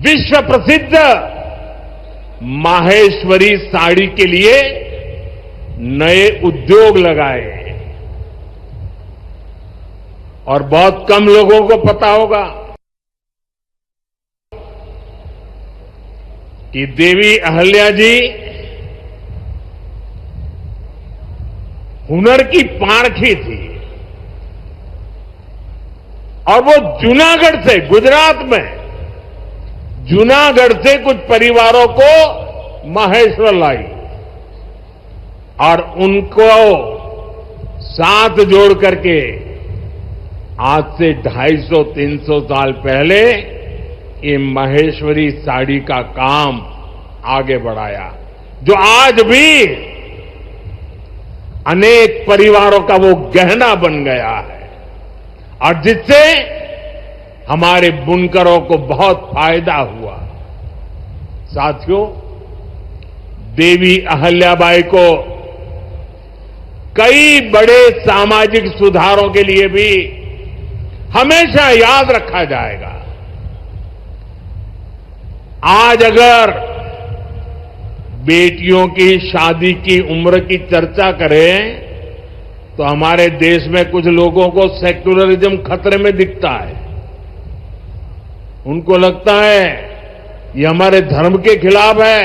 Speaker 1: विश्व प्रसिद्ध माहेश्वरी साड़ी के लिए नए उद्योग लगाए और बहुत कम लोगों को पता होगा कि देवी अहिल्या जी हुनर की पारखी थी और वो जूनागढ़ से, गुजरात में जूनागढ़ से कुछ परिवारों को माहेश्वर लाई और उनको साथ जोड़ करके आज से 250-300 साल पहले ये माहेश्वरी साड़ी का काम आगे बढ़ाया, जो आज भी अनेक परिवारों का वो गहना बन गया है और जिससे हमारे बुनकरों को बहुत फायदा हुआ। साथियों, देवी अहिल्याबाई को कई बड़े सामाजिक सुधारों के लिए भी हमेशा याद रखा जाएगा। आज अगर बेटियों की शादी की उम्र की चर्चा करें तो हमारे देश में कुछ लोगों को सेक्युलरिज्म खतरे में दिखता है। उनको लगता है ये हमारे धर्म के खिलाफ है।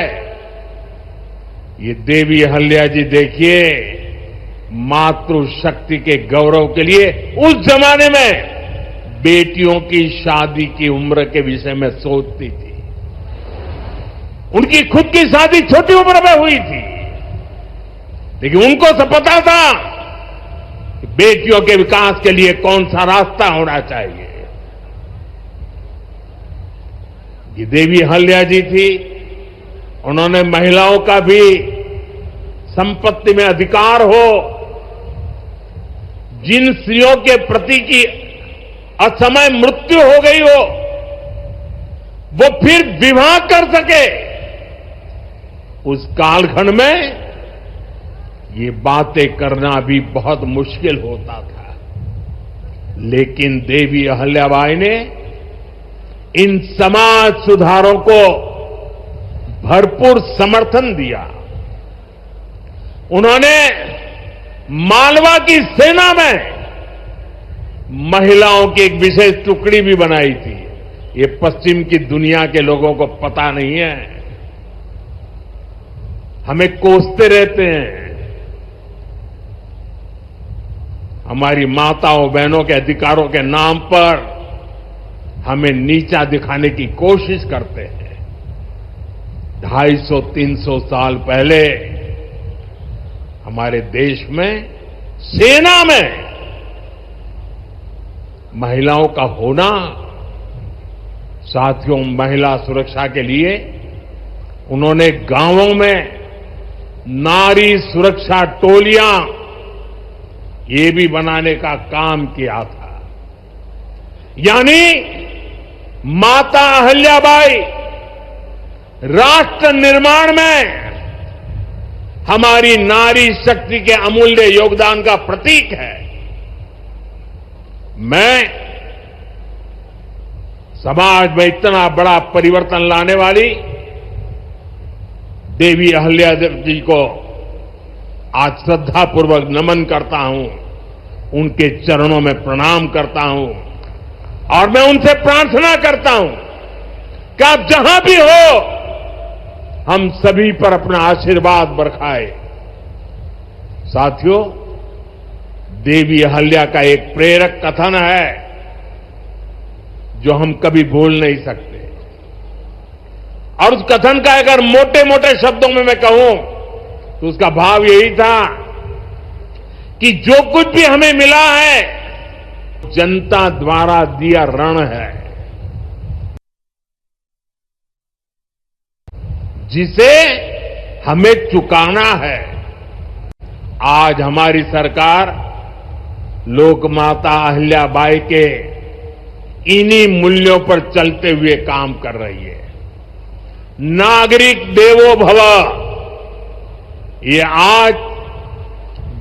Speaker 1: ये देवी अहल्या जी देखिए, मातृशक्ति के गौरव के लिए उस जमाने में बेटियों की शादी की उम्र के विषय में सोचती थी। उनकी खुद की शादी छोटी उम्र में हुई थी, लेकिन उनको सब पता था कि बेटियों के विकास के लिए कौन सा रास्ता होना चाहिए। ये देवी अहल्या जी थी, उन्होंने महिलाओं का भी संपत्ति में अधिकार हो, जिन स्त्रियों के प्रति की असमय मृत्यु हो गई हो वो फिर विवाह कर सके। उस कालखंड में ये बातें करना भी बहुत मुश्किल होता था, लेकिन देवी अहल्याबाई ने इन समाज सुधारों को भरपूर समर्थन दिया। उन्होंने मालवा की सेना में महिलाओं की एक विशेष टुकड़ी भी बनाई थी। ये पश्चिम की दुनिया के लोगों को पता नहीं है, हमें कोसते रहते हैं। हमारी माताओं बहनों के अधिकारों के नाम पर हमें नीचा दिखाने की कोशिश करते हैं। 250-300 साल पहले हमारे देश में सेना में महिलाओं का होना, साथियों, महिला सुरक्षा के लिए उन्होंने गांवों में नारी सुरक्षा टोलियां ये भी बनाने का काम किया था। यानी माता अहल्याबाई राष्ट्र निर्माण में हमारी नारी शक्ति के अमूल्य योगदान का प्रतीक है। मैं समाज में इतना बड़ा परिवर्तन लाने वाली देवी अहल्या जी को आज श्रद्धापूर्वक नमन करता हूं, उनके चरणों में प्रणाम करता हूं और मैं उनसे प्रार्थना करता हूं कि आप जहां भी हो, हम सभी पर अपना आशीर्वाद बरसाए। साथियों, देवी अहल्या का एक प्रेरक कथन है जो हम कभी भूल नहीं सकते, और उस कथन का अगर मोटे मोटे शब्दों में मैं कहूं तो उसका भाव यही था कि जो कुछ भी हमें मिला है जनता द्वारा दिया ऋण है, जिसे हमें चुकाना है। आज हमारी सरकार लोकमाता अहल्याबाई के इन्हीं मूल्यों पर चलते हुए काम कर रही है। नागरिक देवो भव, ये आज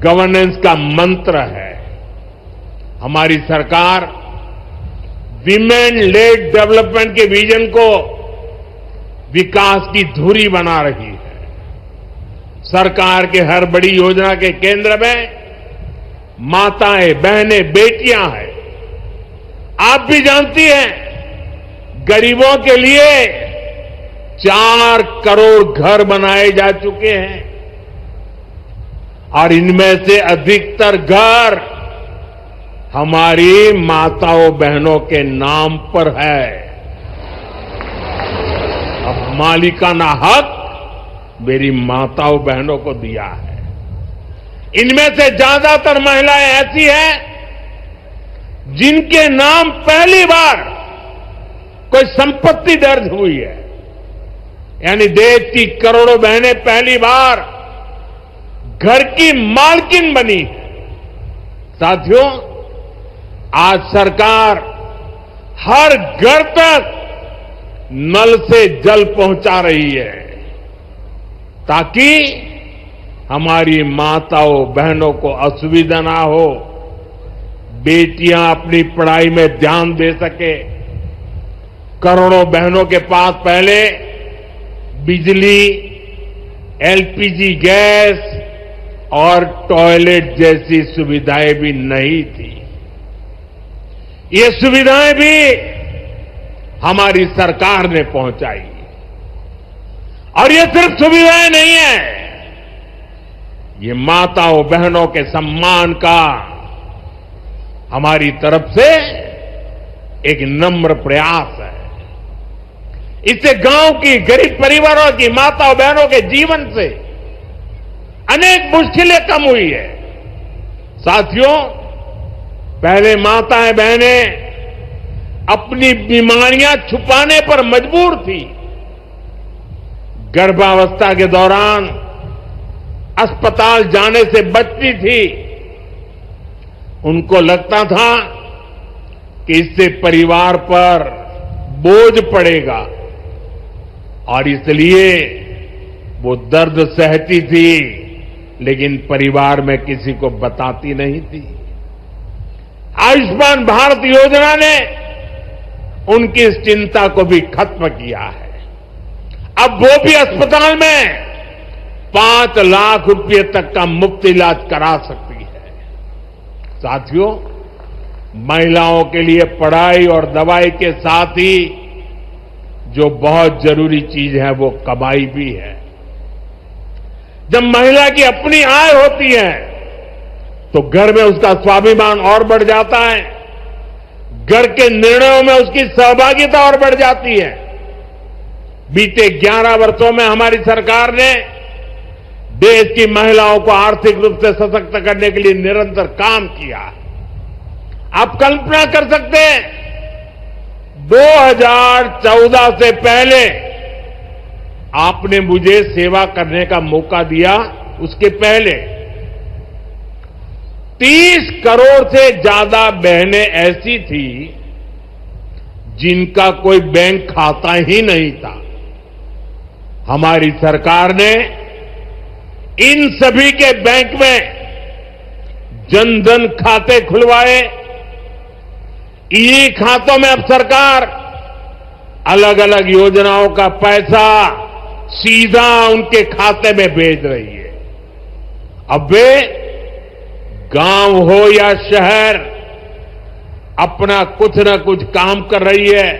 Speaker 1: गवर्नेंस का मंत्र है। हमारी सरकार विमेन लेड डेवलपमेंट के विजन को विकास की धुरी बना रही है। सरकार के हर बड़ी योजना के केंद्र में माताएं, बहनें, बेटियां हैं। आप भी जानती हैं, गरीबों के लिए 4 करोड़ घर बनाए जा चुके हैं और इनमें से अधिकतर घर हमारी माताओं बहनों के नाम पर है। अब मालिकाना हक मेरी माताओं बहनों को दिया है। इनमें से ज्यादातर महिलाएं ऐसी हैं जिनके नाम पहली बार कोई संपत्ति दर्ज हुई है, यानी देश की करोड़ों बहनें पहली बार घर की मालकिन बनी है। साथियों, आज सरकार हर घर तक नल से जल पहुंचा रही है ताकि हमारी माताओं बहनों को असुविधा ना हो, बेटियां अपनी पढ़ाई में ध्यान दे सके। करोड़ों बहनों के पास पहले बिजली, एलपीजी गैस और टॉयलेट जैसी सुविधाएं भी नहीं थी। ये सुविधाएं भी हमारी सरकार ने पहुंचाई। और ये सिर्फ सुविधाएं नहीं है, ये माताओं बहनों के सम्मान का हमारी तरफ से एक नम्र प्रयास है। इससे गांव की गरीब परिवारों की माताओं बहनों के जीवन से अनेक मुश्किलें कम हुई है। साथियों, पहले माताएं बहनें अपनी बीमारियां छुपाने पर मजबूर थी। गर्भावस्था के दौरान अस्पताल जाने से बचती थी। उनको लगता था कि इससे परिवार पर बोझ पड़ेगा और इसलिए वो दर्द सहती थी, लेकिन परिवार में किसी को बताती नहीं थी। आयुष्मान भारत योजना ने उनकी इस चिंता को भी खत्म किया है। अब वो भी अस्पताल में 5 लाख रुपए तक का मुफ्त इलाज करा सकती है। साथियों, महिलाओं के लिए पढ़ाई और दवाई के साथ ही जो बहुत जरूरी चीज है वो कमाई भी है। जब महिला की अपनी आय होती है तो घर में उसका स्वाभिमान और बढ़ जाता है, घर के निर्णयों में उसकी सहभागिता और बढ़ जाती है। बीते 11 वर्षों में हमारी सरकार ने देश की महिलाओं को आर्थिक रूप से सशक्त करने के लिए निरंतर काम किया है। आप कल्पना कर सकते हैं, 2014 से पहले आपने मुझे सेवा करने का मौका दिया, उसके पहले 30 करोड़ से ज्यादा बहनें ऐसी थी जिनका कोई बैंक खाता ही नहीं था। हमारी सरकार ने इन सभी के बैंक में जन धन खाते खुलवाए। इन्हीं खातों में अब सरकार अलग अलग योजनाओं का पैसा सीधा उनके खाते में भेज रही है। अब वे गांव हो या शहर अपना कुछ न कुछ काम कर रही है,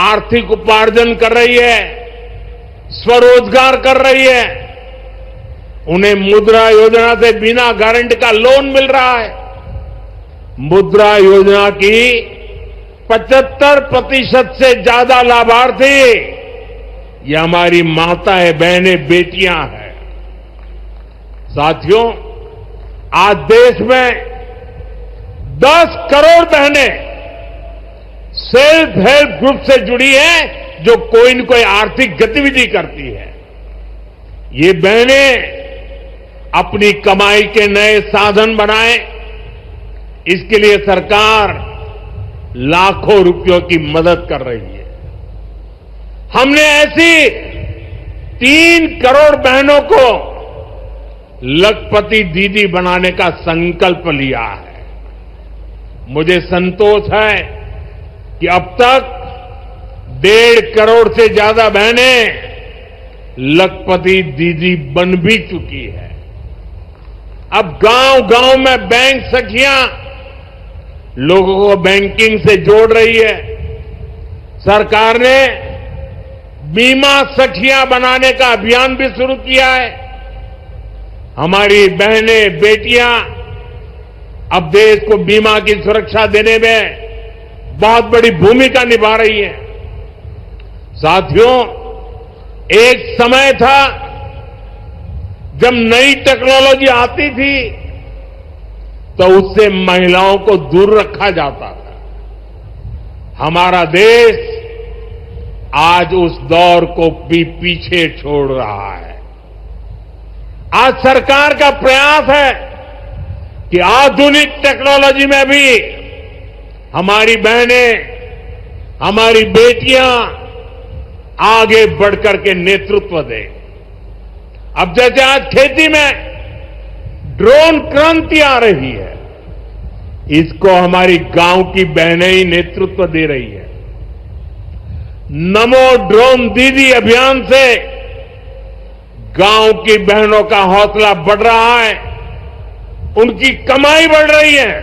Speaker 1: आर्थिक उपार्जन कर रही है, स्वरोजगार कर रही है। उन्हें मुद्रा योजना से बिना गारंटी का लोन मिल रहा है। मुद्रा योजना की 75% से ज्यादा लाभार्थी ये हमारी माताएं बहनें बेटियां हैं। साथियों, आज देश में 10 करोड़ बहनें सेल्फ हेल्प ग्रुप से जुड़ी हैं जो कोई न कोई आर्थिक गतिविधि करती है। ये बहनें अपनी कमाई के नए साधन बनाएं, इसके लिए सरकार लाखों रुपयों की मदद कर रही है। हमने ऐसी 3 करोड़ बहनों को लखपति दीदी बनाने का संकल्प लिया है। मुझे संतोष है कि अब तक 1.5 करोड़ से ज्यादा बहनें लखपति दीदी बन भी चुकी है। अब गांव-गांव में बैंक सखियां लोगों को बैंकिंग से जोड़ रही है। सरकार ने बीमा सखियां बनाने का अभियान भी शुरू किया है। हमारी बहनें बेटियां अब देश को बीमा की सुरक्षा देने में बहुत बड़ी भूमिका निभा रही है। साथियों, एक समय था जब नई टेक्नोलॉजी आती थी तो उससे महिलाओं को दूर रखा जाता था। हमारा देश आज उस दौर को भी पीछे छोड़ रहा है। आज सरकार का प्रयास है कि आधुनिक टेक्नोलॉजी में भी हमारी बहनें, हमारी बेटियां आगे बढ़कर के नेतृत्व दें। अब जैसे आज खेती में ड्रोन क्रांति आ रही है, इसको हमारी गांव की बहनें ही नेतृत्व दे रही है। नमो ड्रोन दीदी अभियान से गांव की बहनों का हौसला बढ़ रहा है, उनकी कमाई बढ़ रही है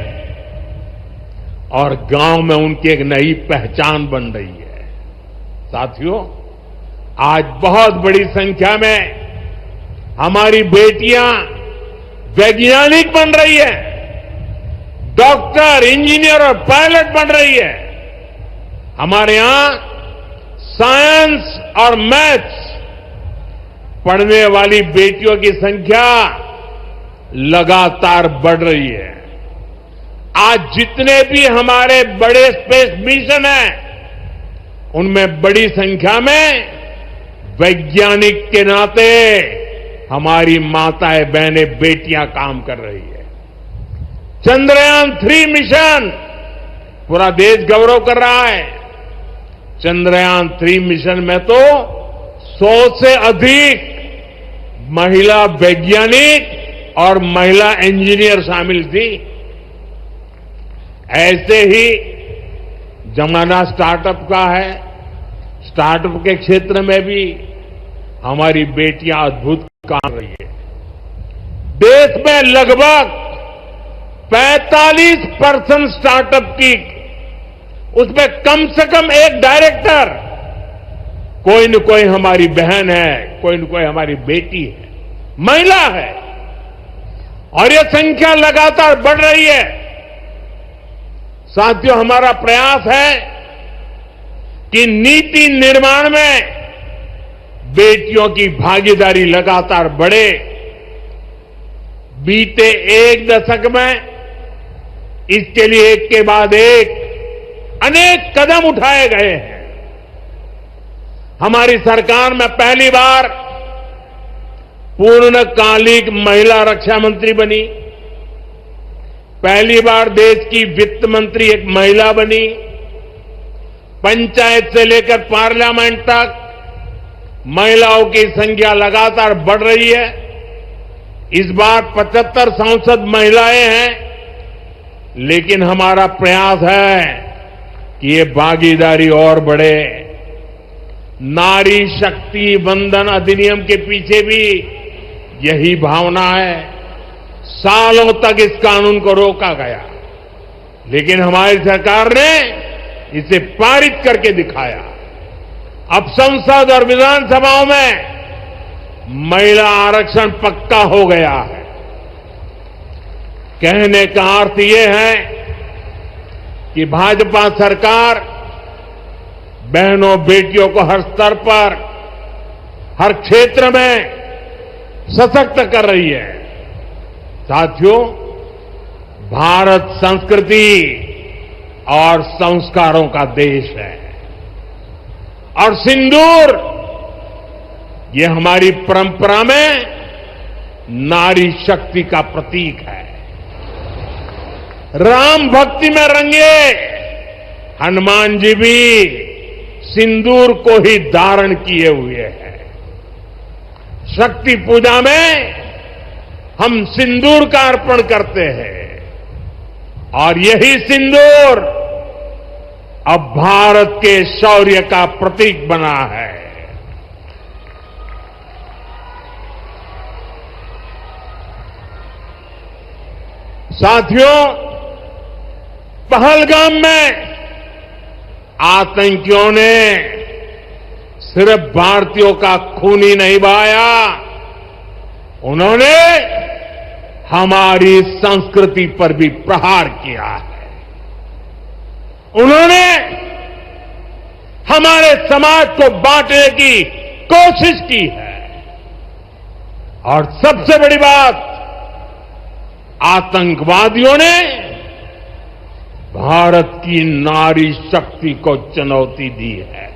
Speaker 1: और गांव में उनकी एक नई पहचान बन रही है। साथियों, आज बहुत बड़ी संख्या में हमारी बेटियां वैज्ञानिक बन रही है, डॉक्टर, इंजीनियर और पायलट बन रही है। हमारे यहां साइंस और मैथ्स पढ़ने वाली बेटियों की संख्या लगातार बढ़ रही है। आज जितने भी हमारे बड़े स्पेस मिशन हैं, उनमें बड़ी संख्या में वैज्ञानिक के नाते हमारी माताएं, बहनें, बेटियां काम कर रही है। चंद्रयान 3 मिशन पूरा देश गौरव कर रहा है। चंद्रयान 3 मिशन में तो 100 से अधिक महिला वैज्ञानिक और महिला इंजीनियर शामिल थी। ऐसे ही जमाना स्टार्टअप का है। स्टार्टअप के क्षेत्र में भी हमारी बेटियां अद्भुत काम कर रही है। देश में लगभग 45% स्टार्टअप की, उसमें कम से कम एक डायरेक्टर कोई न कोई हमारी बहन है, कोई न कोई हमारी बेटी है, महिला है। और यह संख्या लगातार बढ़ रही है। साथियों, हमारा प्रयास है कि नीति निर्माण में बेटियों की भागीदारी लगातार बढ़े। बीते एक दशक में इसके लिए एक के बाद एक अनेक कदम उठाए गए हैं। हमारी सरकार में पहली बार पूर्णकालिक महिला रक्षा मंत्री बनी। पहली बार देश की वित्त मंत्री एक महिला बनी। पंचायत से लेकर पार्लियामेंट तक महिलाओं की संख्या लगातार बढ़ रही है। इस बार 75 सांसद महिलाएं हैं, लेकिन हमारा प्रयास है कि ये भागीदारी और बढ़े। नारी शक्ति वंदन अधिनियम के पीछे भी यही भावना है। सालों तक इस कानून को रोका गया, लेकिन हमारी सरकार ने इसे पारित करके दिखाया। अब संसद और विधानसभाओं में महिला आरक्षण पक्का हो गया है। कहने का अर्थ ये है कि भाजपा सरकार बहनों, बेटियों को हर स्तर पर, हर क्षेत्र में सशक्त कर रही है। साथियों, भारत संस्कृति और संस्कारों का देश है और सिंदूर ये हमारी परंपरा में नारी शक्ति का प्रतीक है। राम भक्ति में रंगे हनुमान जी भी सिंदूर को ही धारण किए हुए हैं। शक्ति पूजा में हम सिंदूर का अर्पण करते हैं और यही सिंदूर अब भारत के शौर्य का प्रतीक बना है। साथियों, पहलगाम में आतंकियों ने सिर्फ भारतीयों का खून ही नहीं बहाया, उन्होंने हमारी संस्कृति पर भी प्रहार किया है। उन्होंने हमारे समाज को बांटने की कोशिश की है और सबसे बड़ी बात, आतंकवादियों ने भारत की नारी शक्ति को चुनौती दी है।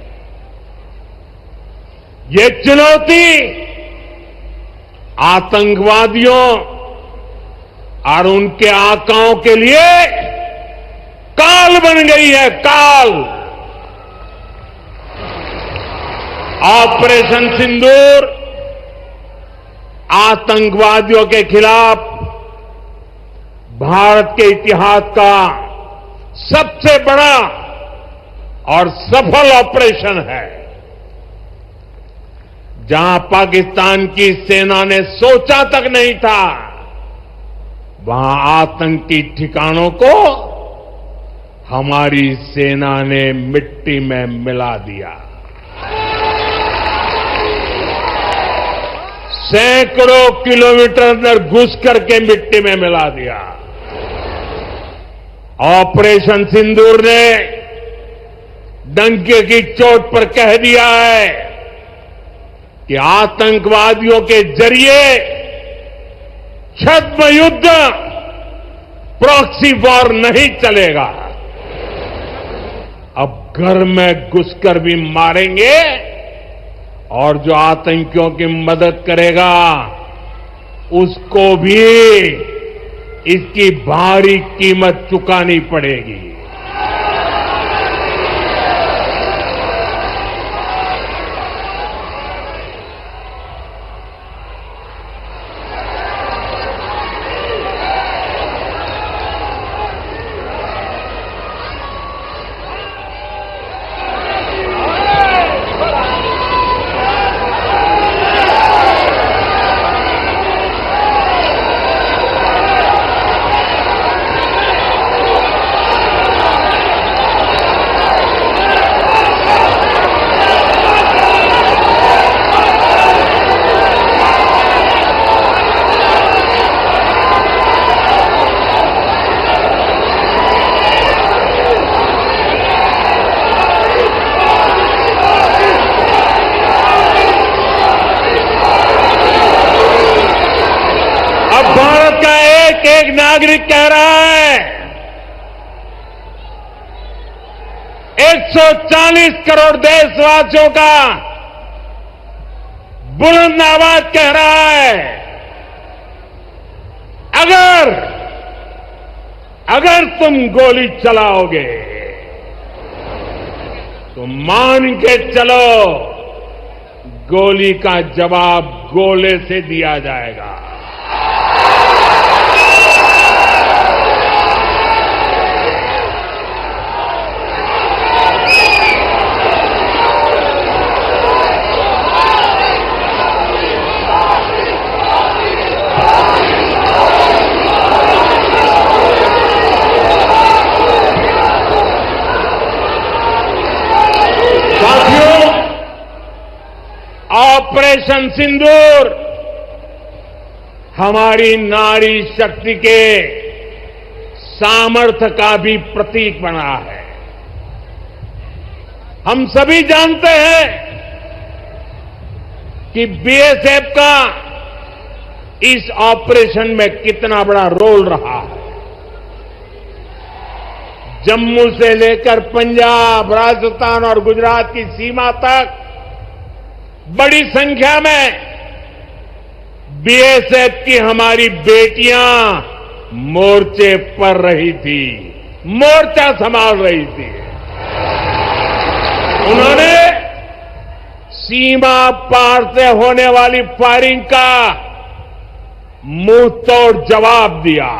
Speaker 1: ये चुनौती आतंकवादियों और उनके आकाओं के लिए काल बन गई है, काल। ऑपरेशन सिंदूर आतंकवादियों के खिलाफ भारत के इतिहास का सबसे बड़ा और सफल ऑपरेशन है। जहां पाकिस्तान की सेना ने सोचा तक नहीं था, वहां आतंकी ठिकानों को हमारी सेना ने मिट्टी में मिला दिया। सैकड़ों किलोमीटर अंदर घुस करके मिट्टी में मिला दिया। ऑपरेशन सिंदूर ने डंके की चोट पर कह दिया है कि आतंकवादियों के जरिए छद्म युद्ध, प्रॉक्सी वॉर नहीं चलेगा। अब घर में घुसकर भी मारेंगे और जो आतंकियों की मदद करेगा उसको भी इसकी भारी कीमत चुकानी पड़ेगी। एक नागरिक कह रहा है, 140 करोड़ देशवासियों का बुलंद आवाज कह रहा है, अगर तुम गोली चलाओगे तो मान के चलो गोली का जवाब गोले से दिया जाएगा। ऑपरेशन सिंदूर हमारी नारी शक्ति के सामर्थ्य का भी प्रतीक बना है। हम सभी जानते हैं कि बीएसएफ का इस ऑपरेशन में कितना बड़ा रोल रहा है। जम्मू से लेकर पंजाब, राजस्थान और गुजरात की सीमा तक बड़ी संख्या में बीएसएफ की हमारी बेटियां मोर्चे पर रही थी, मोर्चा संभाल रही थी। उन्होंने सीमा पार से होने वाली फायरिंग का मुंह तोड़ जवाब दिया।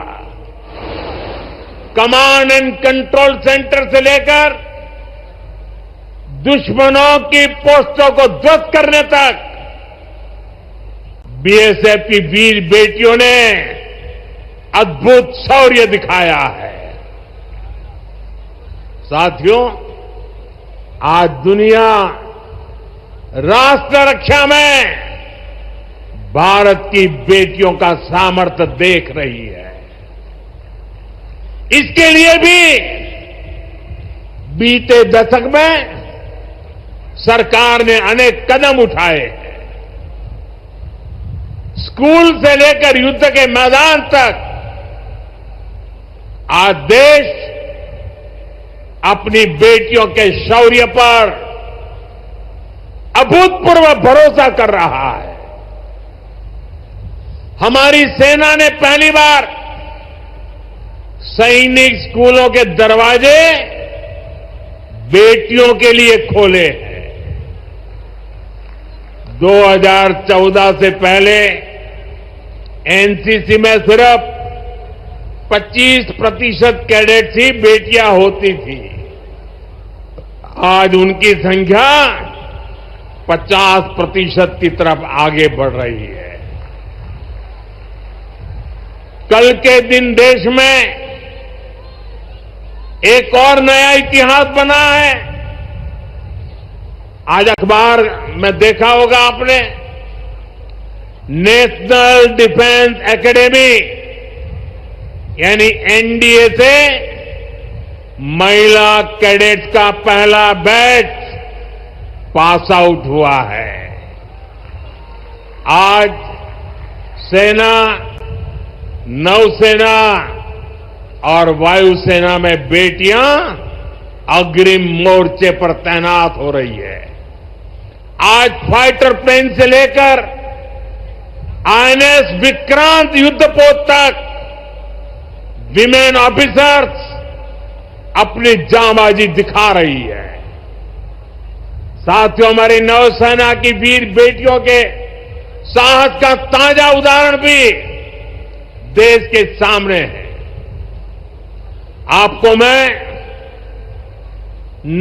Speaker 1: कमांड एंड कंट्रोल सेंटर से लेकर दुश्मनों की पोस्टों को ध्वस्त करने तक बीएसएफ की वीर बेटियों ने अद्भुत शौर्य दिखाया है। साथियों, आज दुनिया राष्ट्र रक्षा में भारत की बेटियों का सामर्थ्य देख रही है। इसके लिए भी बीते दशक में सरकार ने अनेक कदम उठाए हैं। स्कूल से लेकर युद्ध के मैदान तक आज देश अपनी बेटियों के शौर्य पर अभूतपूर्व भरोसा कर रहा है। हमारी सेना ने पहली बार सैनिक स्कूलों के दरवाजे बेटियों के लिए खोले हैं। 2014 से पहले एनसीसी में सिर्फ 25% कैडेट्स ही बेटियां होती थी। आज उनकी संख्या 50% की तरफ आगे बढ़ रही है। कल के दिन देश में एक और नया इतिहास बना है। आज अखबार में देखा होगा आपने, नेशनल डिफेंस एकेडमी यानी एनडीए से महिला कैडेट्स का पहला बैच पास आउट हुआ है। आज सेना, नौसेना और वायुसेना में बेटियां अग्रिम मोर्चे पर तैनात हो रही है। आज फाइटर प्लेन से लेकर आईएनएस विक्रांत युद्धपोत तक विमेन ऑफिसर्स अपनी जांबाजी दिखा रही है। साथियों, हमारी नौसेना की वीर बेटियों के साहस का ताजा उदाहरण भी देश के सामने है। आपको मैं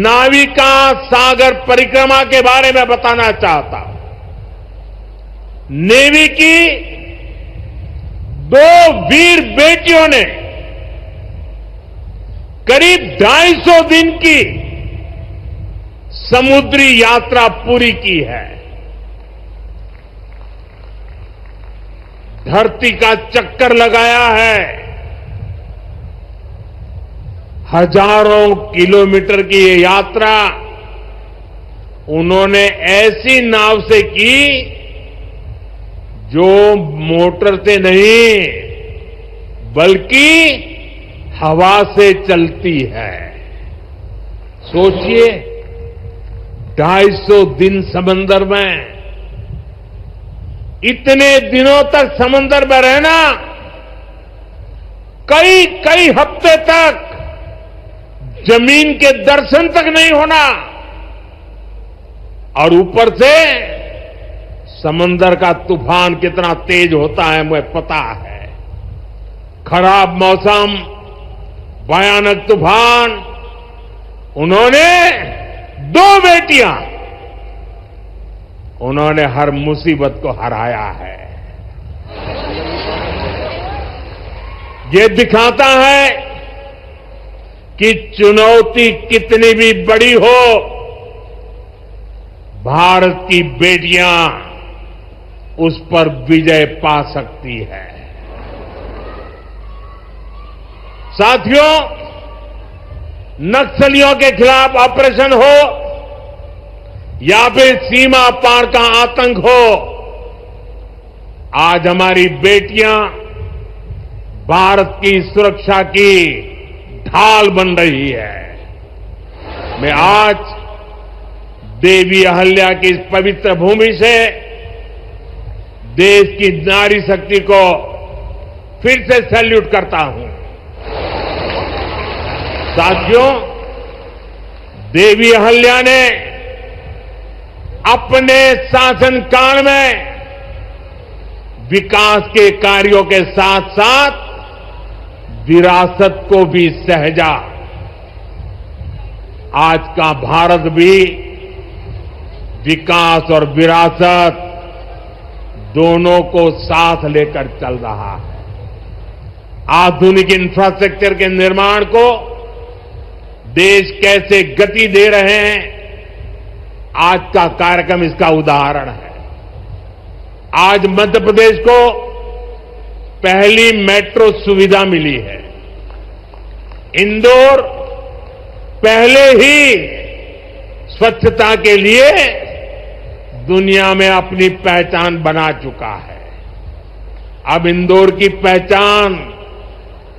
Speaker 1: नाविका सागर परिक्रमा के बारे में बताना चाहता हूं। नेवी की 2 वीर बेटियों ने करीब 250 दिन की समुद्री यात्रा पूरी की है। धरती का चक्कर लगाया है। हजारों किलोमीटर की ये यात्रा उन्होंने ऐसी नाव से की जो मोटर से नहीं बल्कि हवा से चलती है। सोचिए, 250 दिन समंदर में, इतने दिनों तक समंदर में रहना, कई कई हफ्ते तक जमीन के दर्शन तक नहीं होना, और ऊपर से समंदर का तूफान कितना तेज होता है मुझे पता है। खराब मौसम, भयानक तूफान, उन्होंने 2 बेटियां, उन्होंने हर मुसीबत को हराया है। ये दिखाता है कि चुनौती कितनी भी बड़ी हो, भारत की बेटियां उस पर विजय पा सकती है। साथियों, नक्सलियों के खिलाफ ऑपरेशन हो या फिर सीमा पार का आतंक हो, आज हमारी बेटियां भारत की सुरक्षा की ढाल बन रही है। मैं आज देवी अहल्या की इस पवित्र भूमि से देश की नारी शक्ति को फिर से सैल्यूट करता हूं। साथियों, देवी अहल्या ने अपने शासनकाल में विकास के कार्यों के साथ साथ विरासत को भी सहेजा। आज का भारत भी विकास और विरासत दोनों को साथ लेकर चल रहा है। आधुनिक इंफ्रास्ट्रक्चर के निर्माण को देश कैसे गति दे रहे हैं, आज का कार्यक्रम इसका उदाहरण है। आज मध्य प्रदेश को पहली मेट्रो सुविधा मिली है। इंदौर पहले ही स्वच्छता के लिए दुनिया में अपनी पहचान बना चुका है। अब इंदौर की पहचान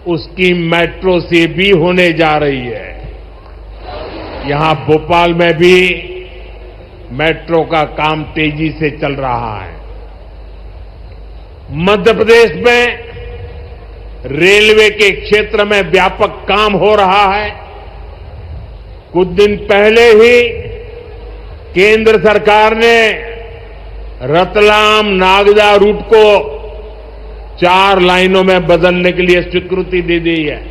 Speaker 1: उसकी मेट्रो से भी होने जा रही है। यहां भोपाल में भी मेट्रो का काम तेजी से चल रहा है। मध्य प्रदेश में रेलवे के क्षेत्र में व्यापक काम हो रहा है। कुछ दिन पहले ही केंद्र सरकार ने रतलाम नागदा रूट को 4 लाइनों में बदलने के लिए स्वीकृति दे दी है।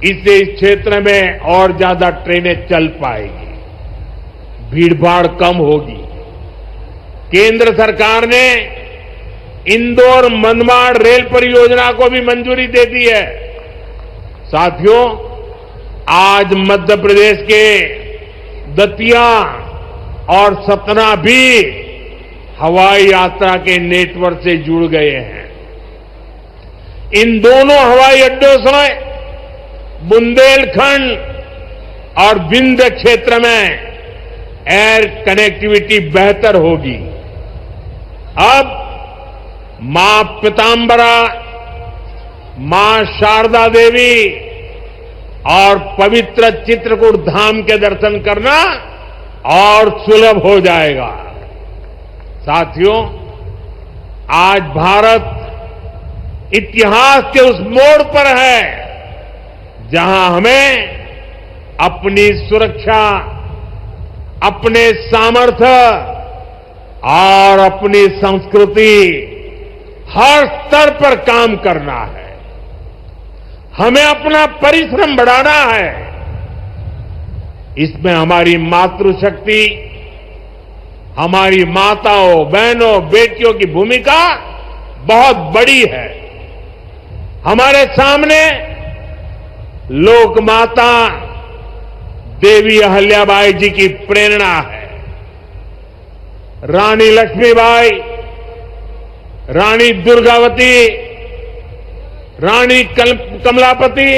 Speaker 1: इससे इस क्षेत्र में और ज्यादा ट्रेनें चल पाएगी। भीड़भाड़ कम होगी। केंद्र सरकार ने इंदौर मनमाड़ रेल परियोजना को भी मंजूरी दे दी है। साथियों, आज मध्य प्रदेश के दतिया और सतना भी हवाई यात्रा के नेटवर्क से जुड़ गए हैं। इन दोनों हवाई अड्डों से बुंदेलखंड और विंध्य क्षेत्र में एयर कनेक्टिविटी बेहतर होगी। अब मां पीतांबरा, मां शारदा देवी और पवित्र चित्रकूट धाम के दर्शन करना और सुलभ हो जाएगा। साथियों, आज भारत इतिहास के उस मोड़ पर है जहां हमें अपनी सुरक्षा, अपने सामर्थ्य और अपनी संस्कृति हर स्तर पर काम करना है। हमें अपना परिश्रम बढ़ाना है। इसमें हमारी मातृशक्ति, हमारी माताओं, बहनों, बेटियों की भूमिका बहुत बड़ी है। हमारे सामने लोक माता देवी अहल्याबाई जी की प्रेरणा है। रानी लक्ष्मीबाई, रानी दुर्गावती, रानी कमलापति,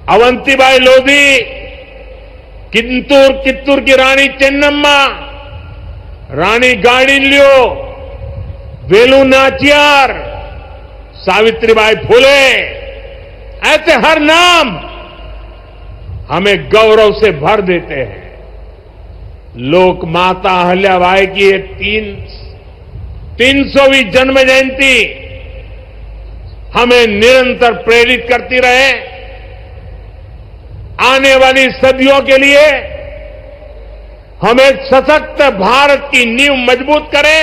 Speaker 1: अवंतीबाई लोधी, कित्तूर की रानी चेन्नम्मा, रानी गाडिल्यो, वेलू नाचियार, सावित्रीबाई फुले, ऐसे हर नाम हमें गौरव से भर देते हैं। लोक माता अहल्याबाई की ये 300वीं जन्म जयंती हमें निरंतर प्रेरित करती रहे। आने वाली सदियों के लिए हम एक सशक्त भारत की नींव मजबूत करें।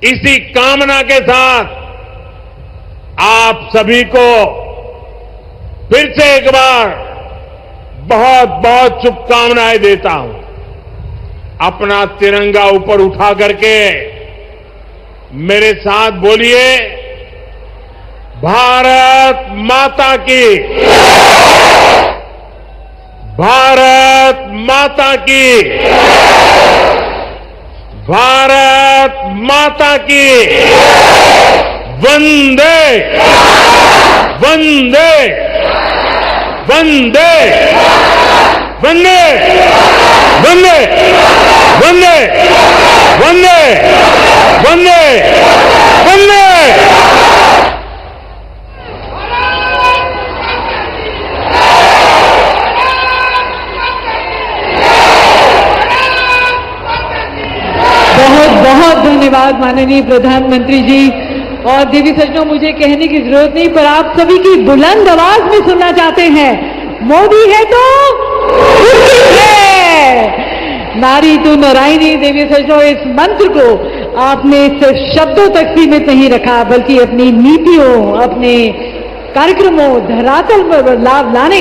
Speaker 1: इसी कामना के साथ आप सभी को फिर से एक बार बहुत बहुत शुभकामनाएं देता हूं। अपना तिरंगा ऊपर उठा करके मेरे साथ बोलिए, भारत माता की, भारत माता की, भारत माता की, वंदे वंदे वंदे वंदे वंदे वंदे वंदे वंदे वंदे।
Speaker 2: बहुत बहुत धन्यवाद माननीय प्रधानमंत्री जी। और देवी सज्जनों, मुझे कहने की जरूरत नहीं, पर आप सभी की बुलंद आवाज में सुनना चाहते हैं, मोदी है तो उसकी है। नारी तू नारायणी। देवी सज्जनों, इस मंत्र को आपने सिर्फ शब्दों तक सीमित नहीं रखा, बल्कि अपनी नीतियों, अपने कार्यक्रमों, धरातल पर बदलाव लाने का